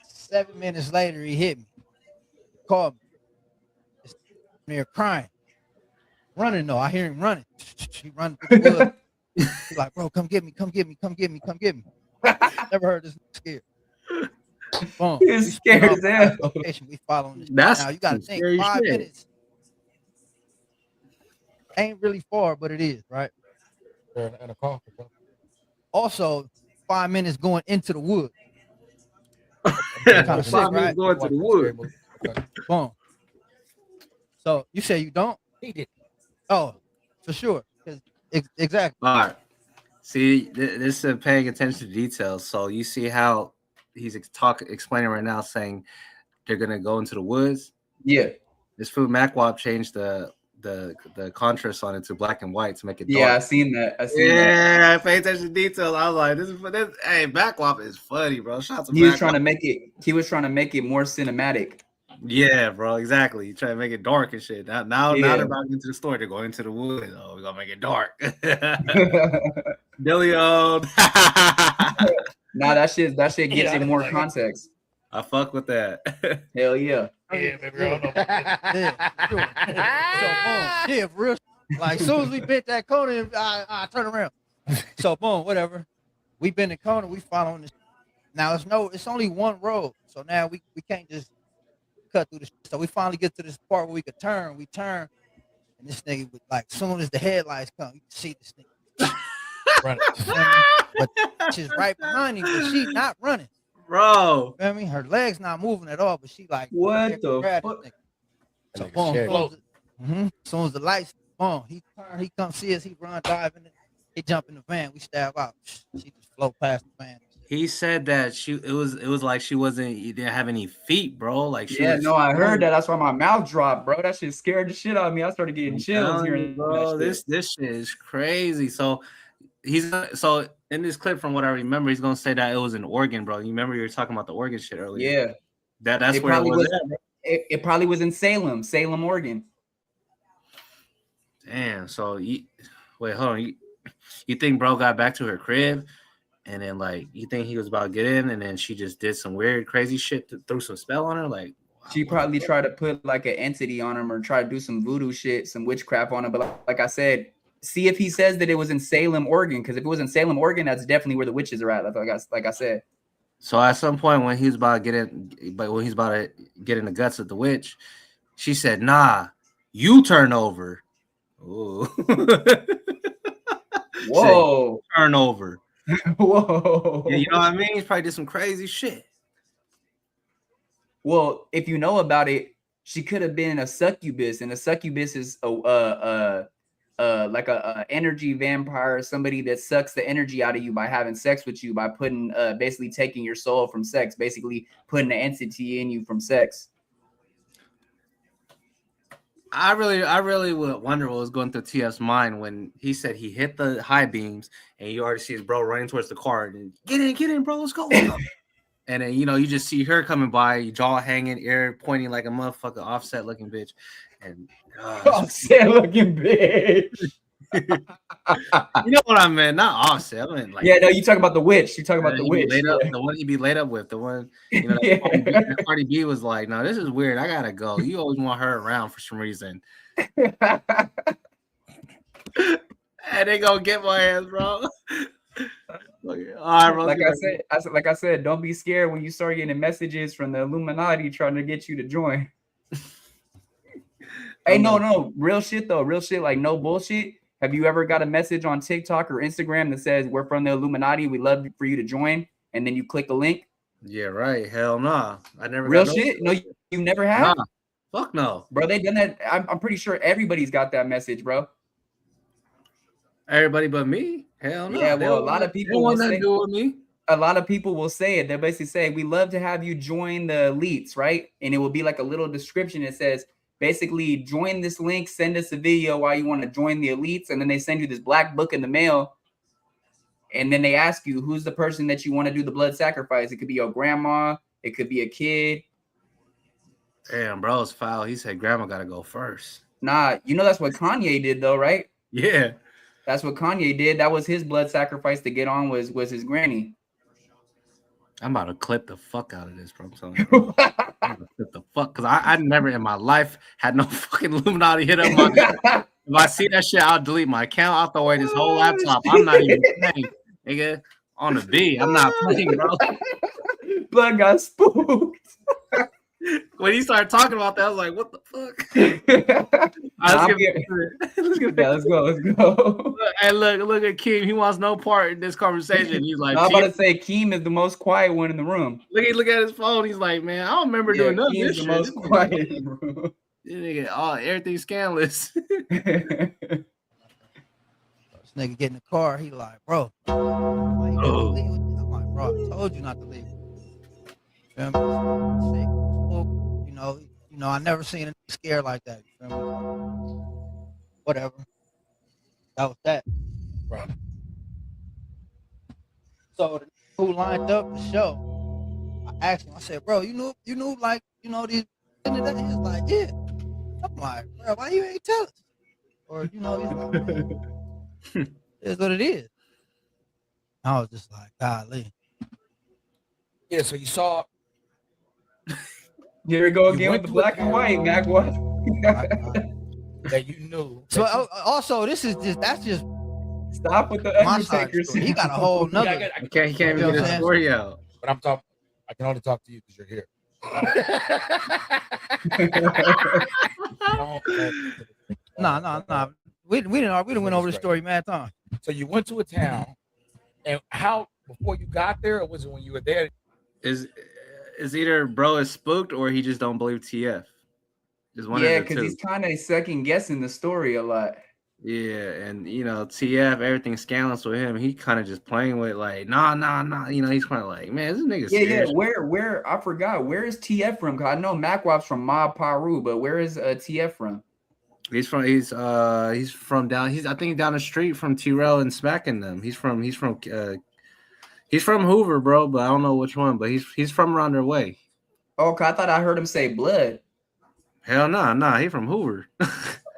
7 minutes later, he hit me. He called me. Just near crying. Running though. I hear him running. He running through the woods. He's like, bro, come get me. Never heard this scared. Boom. He's scared as hell. We following this. That's now you gotta think 5 shit. minutes. Ain't really far, but it is, right? And a coffee. Also, 5 minutes going into the woods. Kind of sick, right? Going to the wood. Boom. So you say you don't? He did. Oh, for sure. Exactly. All right. See, this is paying attention to details. So you see how he's explaining right now, saying they're gonna go into the woods. Yeah. This food MacWop changed the contrast on it to black and white to make it dark. Yeah, I seen that. I pay attention to details. I was like, this hey, MacWop is funny, bro. Shout out to he was MacWop. trying to make it. He was trying to make it more cinematic. Yeah, bro, exactly. You try to make it dark and shit. Now they're about to get to the store. They're going into the woods. Oh, we're gonna make it dark. Billion. Nah, that shit gives it more context. I fuck with that. Hell yeah. Yeah, baby, I don't know. Yeah, for real. Like, as soon as we bent that corner, I turn around. So, boom, whatever. We been in the corner, we following this. Now, it's only one road. So now we can't just cut through this. So we finally get to this part where we could turn. We turn, and this nigga, like, as soon as the headlights come, you can see this nigga running. But she's right behind him, but she not running. Bro. You know what I mean? Her legs not moving at all, but she like, what the fuck? So boom, as soon as the lights, boom, he turn, he come see us, he run, dive in it, he jump in the van, we stab out. She just float past the van. He said that it was like she didn't have any feet, bro. Like she I heard that. That's why my mouth dropped, bro. That shit scared the shit out of me. I started getting chills here, bro. This shit is crazy. So so in this clip, from what I remember, he's gonna say that it was in Oregon, bro. You remember you were talking about the Oregon shit earlier? Yeah, that's where it was. It probably was in Salem, Oregon. Damn. So wait, hold on. You think bro got back to her crib, and then like you think he was about to get in, and then she just did some weird, crazy shit, threw some spell on her, like. She probably tried to put like an entity on him or try to do some voodoo shit, some witchcraft on him. But like I said, see if he says that it was in Salem, Oregon, because if it was in Salem, Oregon, that's definitely where the witches are at. Like I said. So at some point when he's about to get in the guts of the witch, she said, "Nah, you turn over." Ooh. Whoa. Said, turn over. Whoa. Yeah, you know what I mean? He probably did some crazy shit. Well, if you know about it, she could have been a succubus, and a succubus is like a energy vampire, somebody that sucks the energy out of you by having sex with you, by putting basically taking your soul from sex, basically putting an entity in you from sex. I really would wonder what was going through TF's mind when he said he hit the high beams and you already see his bro running towards the car and get in, bro, let's go. And then you just see her coming by, jaw hanging, ear pointing like a motherfucker, Offset looking bitch. And Offset looking bitch. You know what I meant? Not Offset. I mean, like, yeah, no, you talk about the witch. You talk about the witch. The one he'd be laid up with. The one, that Cardi B was like, "No, this is weird. I gotta go." You always want her around for some reason. And they gonna get my ass, bro. All right, bro. Like I said, don't be scared when you start getting messages from the Illuminati trying to get you to join. Hey, no, real shit though, like no bullshit. Have you ever got a message on TikTok or Instagram that says we're from the Illuminati, we'd love for you to join, and then you click a link? Yeah, right. Hell nah. I never. Real shit? No, you never have? Nah. Fuck no, bro. They done that. I'm pretty sure everybody's got that message, bro. Everybody but me? Hell no. Yeah, well, a lot of people will say, do with me. A lot of people will say it. They'll basically say, we love to have you join the elites, right? And it will be like a little description that says, basically, join this link, send us a video why you want to join the elites. And then they send you this black book in the mail. And then they ask you, who's the person that you want to do the blood sacrifice? It could be your grandma. It could be a kid. Damn, bro, it's foul. He said grandma got to go first. Nah, that's what Kanye did, though, right? Yeah. That's what Kanye did. That was his blood sacrifice to get on was his granny. I'm about to clip the fuck out of this, bro. I'm telling you. I'm gonna clip the fuck, because I never in my life had no fucking Illuminati hit up my if I see that shit, I'll delete my account. I'll throw away this whole laptop. I'm not even playing, nigga. On the B. I'm not playing, bro. Blood got spooked. When he started talking about that, I was like, what the fuck? Let's go. Hey, look at Keem. He wants no part in this conversation. He's like, I'm about to say Keem is the most quiet one in the room. Look at his phone. He's like, man, I don't remember doing nothing. Keem's the most quiet in the room. Everything's scandalous. This nigga get in the car. He like, bro, why you gotta leave with me? I'm like, bro, I told you not to leave. You feel me? Sick, spooked, you know, I never seen a nigga scared like that. You feel me? Whatever. That was that. Right. So the nigga who lined up the show, I asked him. I said, bro, you knew, like, you know, these. And he was like, yeah. I'm like, bro, why you ain't tell us? Or he's like, it's what it is. I was just like, golly. Yeah, so you saw. Here we go again with the black and white, Mac. What? That you knew. So also, that's just stop with the Undertakers. He got a whole nother. He can't even get his story out. But I'm talking. I can only talk to you because you're here. No. We didn't went over the story mad time. So you went to a town, and how before you got there, or was it when you were there? Is either bro is spooked or he just don't believe TF. Yeah, because he's kind of second guessing the story a lot. Yeah, and you know, TF, everything's scandalous with him. He kind of just playing with like, nah. You know, he's kind of like, man, this nigga. Yeah. Where I forgot. Where is TF from? Cause I know Macwap's from Mob Paru, but where is TF from? He's from down. I think down the street from T-Rail and smacking them. He's from Hoover, bro, but I don't know which one. But he's from around their way. Oh, I thought I heard him say Blood. Hell nah. He from Hoover.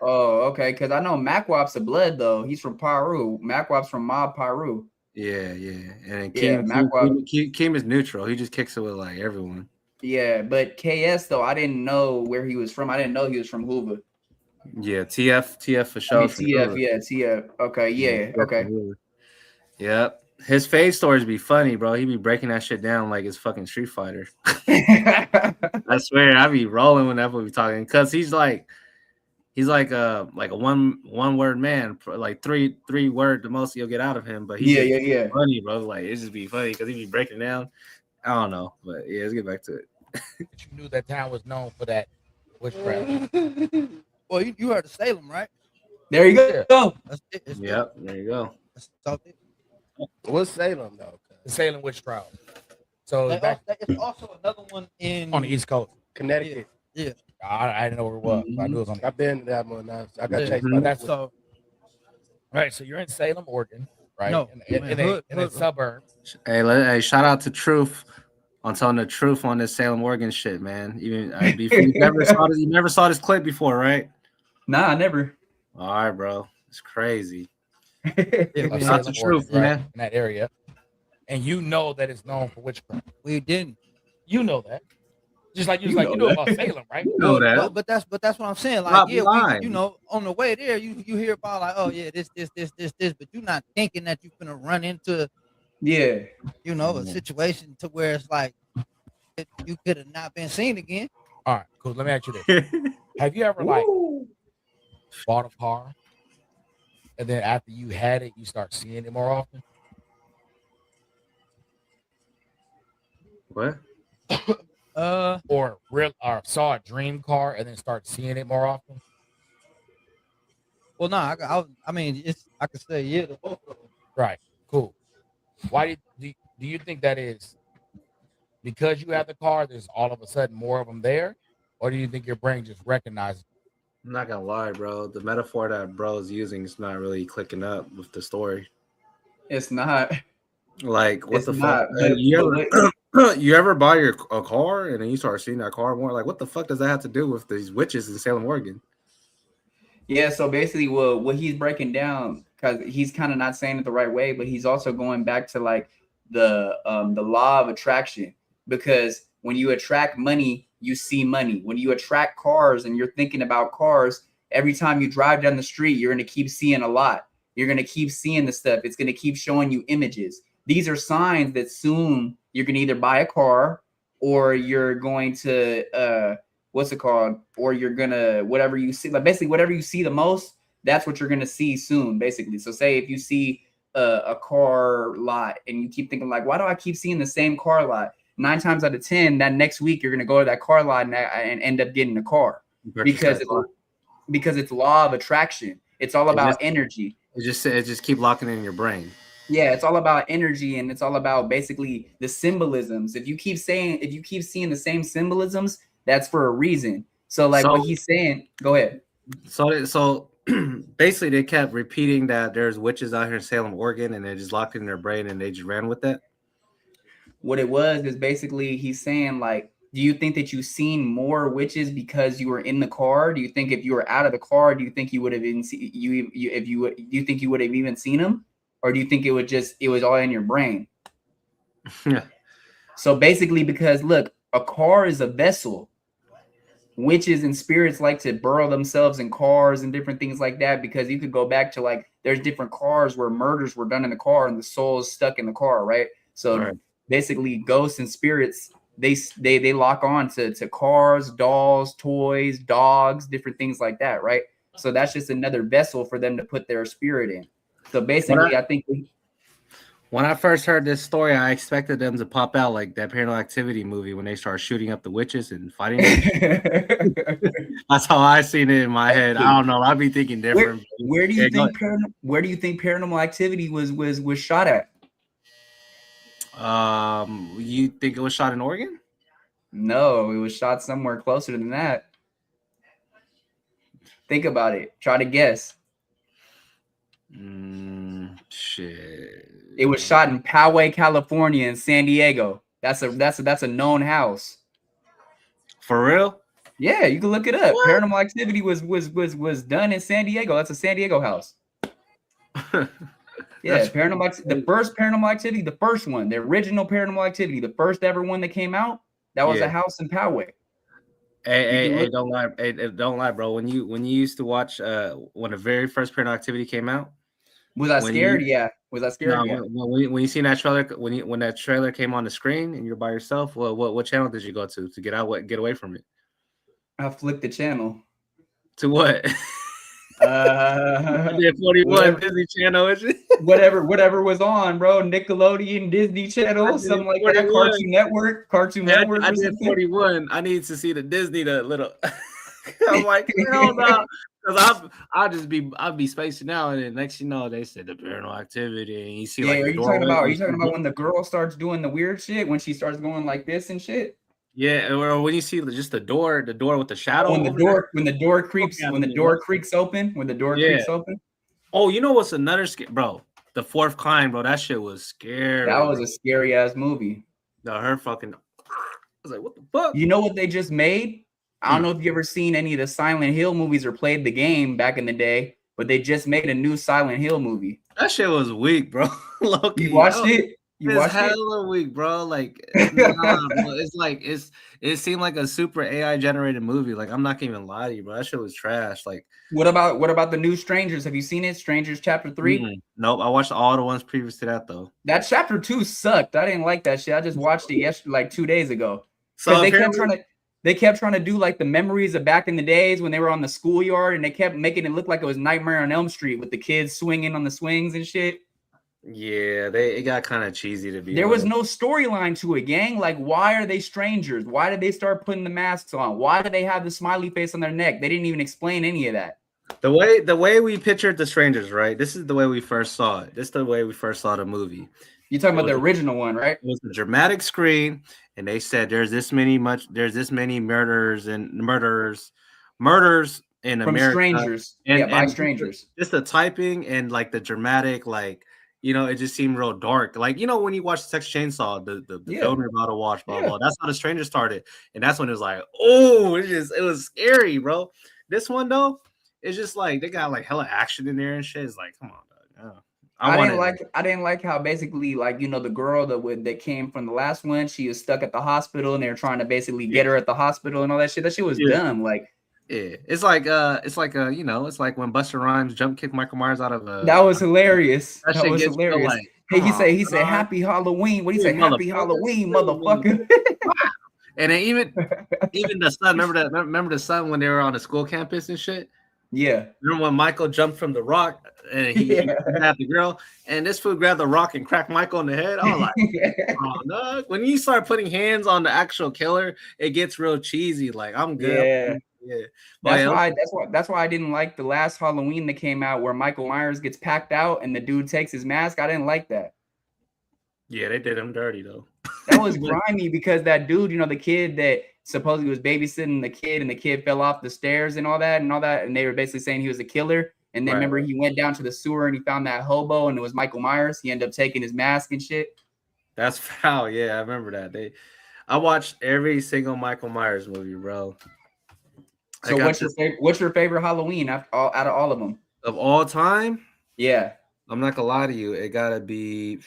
Oh, okay. Because I know Macwap's a Blood though. He's from Paru. Macwap's from Mob Paru. Yeah. And Keem is neutral. He just kicks it with like everyone. Yeah, but KS though, I didn't know where he was from. I didn't know he was from Hoover. Yeah, TF for sure. TF. Okay, yeah, okay. Yep. His face stories be funny, bro. He be breaking that shit down like it's fucking Street Fighter. I swear, I be rolling whenever we talking because he's like a one word man, like three word the most you'll get out of him. But he's funny, bro. Like it just be funny because he be breaking down. I don't know, but yeah, let's get back to it. You knew that town was known for that witchcraft. Well, you heard of Salem, right? There you go. Yep, there you go. What's Salem though? The Salem witch trial. So it's also another one on the East Coast, Connecticut. Yeah. I didn't know where it was. I knew it was on. I've been to that one. I got chased by that. So, right. So you're in Salem, Oregon, right? No, in a suburb. Hey, shout out to Truth on telling the truth on this Salem, Oregon shit, man. Even you never saw this clip before, right? Nah, I never. All right, bro. It's crazy. That's the truth, man. In that area. And you know that it's known for witchcraft. We didn't. You know that. Just like you know about Salem, right? You know that. But that's what I'm saying. Like, we, on the way there, you hear about like, oh yeah, this, but you're not thinking that you're gonna run into a situation to where it's like you could have not been seen again. All right, cool. Let me ask you this. Have you ever like bought a car and then after you had it, you start seeing it more often? What? Or saw a dream car and then start seeing it more often? Well, no, I mean, I could say yeah. Right. Cool. Why do you think that is? Because you have the car, there's all of a sudden more of them there, or do you think your brain just recognizes? I'm not gonna lie, bro. The metaphor that bro's using is not really clicking up with the story. It's not. Like, what it's the not, fuck? You ever buy a car and then you start seeing that car more? Like, what the fuck does that have to do with these witches in Salem, Oregon? Yeah, so basically what he's breaking down, because he's kind of not saying it the right way, but he's also going back to like the law of attraction. Because when you attract money, you see money. When you attract cars and you're thinking about cars, every time you drive down the street, you're going to keep seeing a lot. You're going to keep seeing the stuff. It's going to keep showing you images. These are signs that soon you're going to either buy a car or you're going to, or you're going to, whatever you see, like basically whatever you see the most, that's what you're going to see soon, basically. So say if you see a car lot and you keep thinking like, why do I keep seeing the same car lot? 9 times out of 10, that next week you're going to go to that car lot and end up getting a car. because it's law of attraction. It's all about energy. It just keep locking in your brain. Yeah, it's all about energy, and it's all about basically the symbolisms. If you keep seeing the same symbolisms, that's for a reason. So like what he's saying, go ahead. So basically they kept repeating that there's witches out here in Salem, Oregon, and they just locked it in their brain and they just ran with that. What it was is basically he's saying like, do you think that you've seen more witches because you were in the car? Do you think if you were out of the car, do you think you would have even do you think you would have even seen them? Or do you think it was all in your brain? Yeah. So basically, because look, a car is a vessel. Witches and spirits like to burrow themselves in cars and different things like that, because you could go back to like there's different cars where murders were done in the car and the soul is stuck in the car, right? So basically, ghosts and spirits they lock on to cars, dolls, toys, dogs, different things like that, right? So that's just another vessel for them to put their spirit in. So basically, I think when I first heard this story, I expected them to pop out like that Paranormal Activity movie when they start shooting up the witches and fighting them. That's how I seen it in my head. I don't know. I'd be thinking different. Where do you think Paranormal Activity was shot at? You think it was shot in Oregon? No, it was shot somewhere closer than that. Think about it. Try to guess. Shit. It was shot in Poway, California, and San Diego. That's a known house. For real? Yeah, you can look it up. What? Paranormal Activity was done in San Diego. That's a San Diego house. Yeah, the first Paranormal Activity, the first one, the original Paranormal Activity, the first ever one that came out, that was a house in Poway. Hey, don't lie. Hey, don't lie, bro. When you used to watch when the very first Paranormal Activity came out, was I scared? Was I scared? No, when you seen that trailer, when that trailer came on the screen and you're by yourself, what channel did you go to get away from it? I flicked the channel. To what? I did 41 Disney Channel, is it? whatever was on, bro. Nickelodeon, Disney Channel, something like 41. That. Cartoon Network. I did 41. I need to see the Disney, the little. I'm like, hell no. Because I'd be spacing out, and then next you know they said the Paranormal Activity, and you see like. Are you talking about when the girl starts doing the weird shit, when she starts going like this and shit? Yeah, or when you see just the door with the shadow. When the door creaks open. Oh, you know what's another bro? The Fourth Kind, bro. That shit was scary. That was a scary ass movie. Her fucking. I was like, what the fuck? You know what they just made? I don't know if you ever seen any of the Silent Hill movies or played the game back in the day, but they just made a new Silent Hill movie. That shit was weak, bro. Low-key. You watched it? You watched it? Hella weak, bro. Like, nah, bro. It's like it seemed like a super AI generated movie. Like, I'm not gonna even lie to you, bro. That shit was trash. Like, what about the new Strangers? Have you seen it? Strangers Chapter 3? Nope. I watched all the ones previous to that though. That Chapter 2 sucked. I didn't like that shit. I just watched it yesterday, like 2 days ago. So they kept trying to do like the memories of back in the days when they were on the schoolyard, and they kept making it look like it was Nightmare on Elm Street with the kids swinging on the swings and shit. Yeah, it got kind of cheesy to be. There was no storyline to it, gang. Like, why are they strangers? Why did they start putting the masks on? Why do they have the smiley face on their neck? They didn't even explain any of that. The way we pictured the strangers, right? This is the way we first saw it. This is the way we first saw the movie. You're talking about the original one, right? It was a dramatic screen, and they said there's this many murders in from America. Strangers. By strangers. Just the typing and like the dramatic, like, you know, it just seemed real dark. Like, you know, when you watch Texas Chainsaw, the film you're about to watch, blah, blah. That's how the Stranger started. And that's when it was like, oh, it was scary, bro. This one though, it's just like they got like hella action in there and shit. It's like, come on, dog. I didn't like how basically, like, you know, the girl that came from the last one, she was stuck at the hospital and they were trying to basically get her at the hospital and all that shit. That shit was dumb. Like, yeah, it's like you know, it's like when Busta Rhymes jump kicked Michael Myers out of that was hilarious. That was hilarious. Like, hey, he said happy Halloween. What do you say? Happy Halloween, motherfucker. And then even the son, remember the son when they were on the school campus and shit? Yeah. Remember when Michael jumped from the rock and he grabbed the girl, and this fool grabbed the rock and cracked Michael in the head? I was like, oh no. When you start putting hands on the actual killer, it gets real cheesy. Like, I'm good. Yeah. Yeah. That's why I didn't like the last Halloween that came out where Michael Myers gets packed out and the dude takes his mask. I didn't like that. Yeah, they did him dirty though. That was grimy because that dude, the kid that supposedly was babysitting the kid and the kid fell off the stairs and all that, and they were basically saying he was a killer. And then remember he went down to the sewer and he found that hobo and it was Michael Myers. He ended up taking his mask and shit. That's foul. Yeah, I remember that. I watched every single Michael Myers movie, bro. So what's your favorite Halloween out of all of them? Of all time? Yeah. I'm not gonna lie to you. It gotta be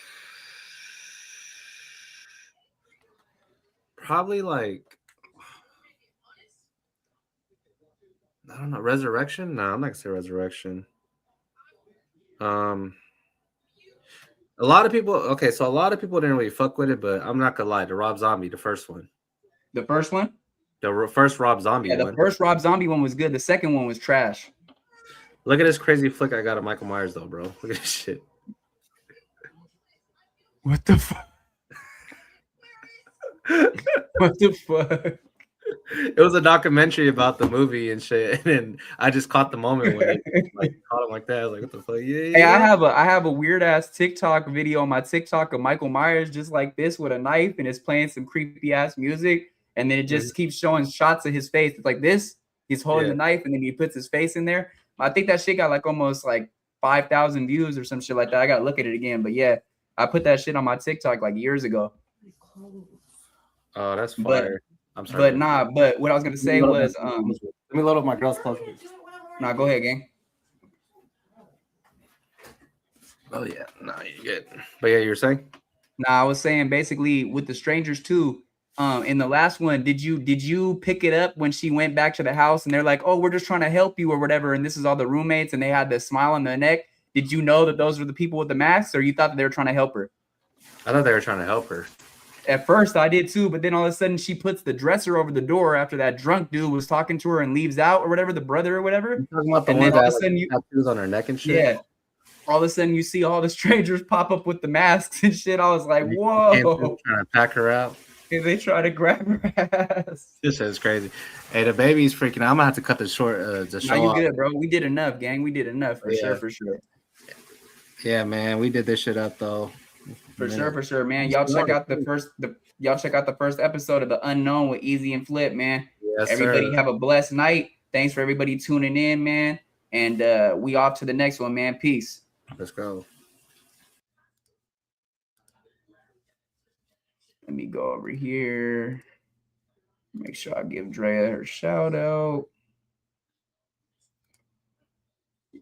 probably like, I don't know, Resurrection? No, I'm not gonna say Resurrection. A lot of people didn't really fuck with it, but I'm not gonna lie, the Rob Zombie, the first one. The first one? The first Rob Zombie one. Yeah, the first Rob Zombie one was good. The second one was trash. Look at this crazy flick I got of Michael Myers though, bro. Look at this shit. What the fuck? What the fuck? It was a documentary about the movie and shit, and I just caught the moment when it caught him like that. I was like, "What the fuck?" Yeah. Hey, I have a weird ass TikTok video on my TikTok of Michael Myers just like this with a knife, and it's playing some creepy ass music, and then it just keeps showing shots of his face. It's like this. He's holding the knife, and then he puts his face in there. I think that shit got like almost like 5,000 views or some shit like that. I gotta look at it again, but yeah, I put that shit on my TikTok like years ago. Oh, that's fire. I'm sorry. But what I was gonna say was let me load up my girl's clothes. Nah, go ahead, gang. Oh yeah, no, you're good. But yeah, you were saying? Nah, I was saying basically with the strangers too. In the last one, did you pick it up when she went back to the house and they're like, "Oh, we're just trying to help you" or whatever, and this is all the roommates and they had the smile on their neck? Did you know that those were the people with the masks, or you thought that they were trying to help her? I thought they were trying to help her. At first, I did too, but then all of a sudden, she puts the dresser over the door after that drunk dude was talking to her and leaves out or whatever, the brother or whatever. You're talking about the one that had tattoos on her neck and shit? Yeah. All of a sudden, you see all the strangers pop up with the masks and shit. I was like, whoa. Trying to pack her out. And they try to grab her ass. This is crazy. Hey, the baby's freaking out. I'm going to have to cut the short. The show no, you off. Good, bro. We did enough, gang. We did enough for sure. Yeah, man. We did this shit up, though. For sure, man. Y'all check out the first episode of The Unknown with Eazy and Flip, man. Yes, everybody have a blessed night. Thanks for everybody tuning in, man. And we off to the next one, man. Peace. Let's go. Let me go over here. Make sure I give Drea her shout out.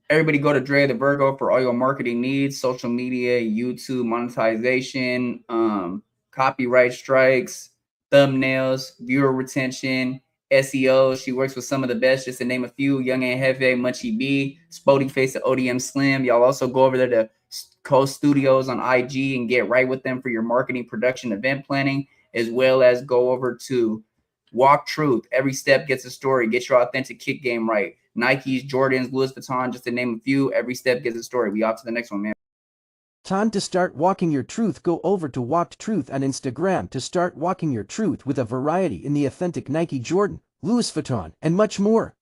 Everybody go to Drea the Virgo for all your marketing needs, social media, YouTube, monetization, copyright strikes, thumbnails, viewer retention, SEO. She works with some of the best, just to name a few: Young and Hefe, Munchie B, Spody Face of ODM Slim. Y'all also go over there to Coast Studios on IG and get right with them for your marketing, production, event planning, as well as go over to Walk Truth. Every step gets a story. Get your authentic kick game right. Nikes, Jordans, Louis Vuitton, just to name a few. Every step gets a story. We off to the next one, man. Time to start walking your truth. Go over to Walked Truth on Instagram to start walking your truth with a variety in the authentic Nike, Jordan, Louis Vuitton, and much more.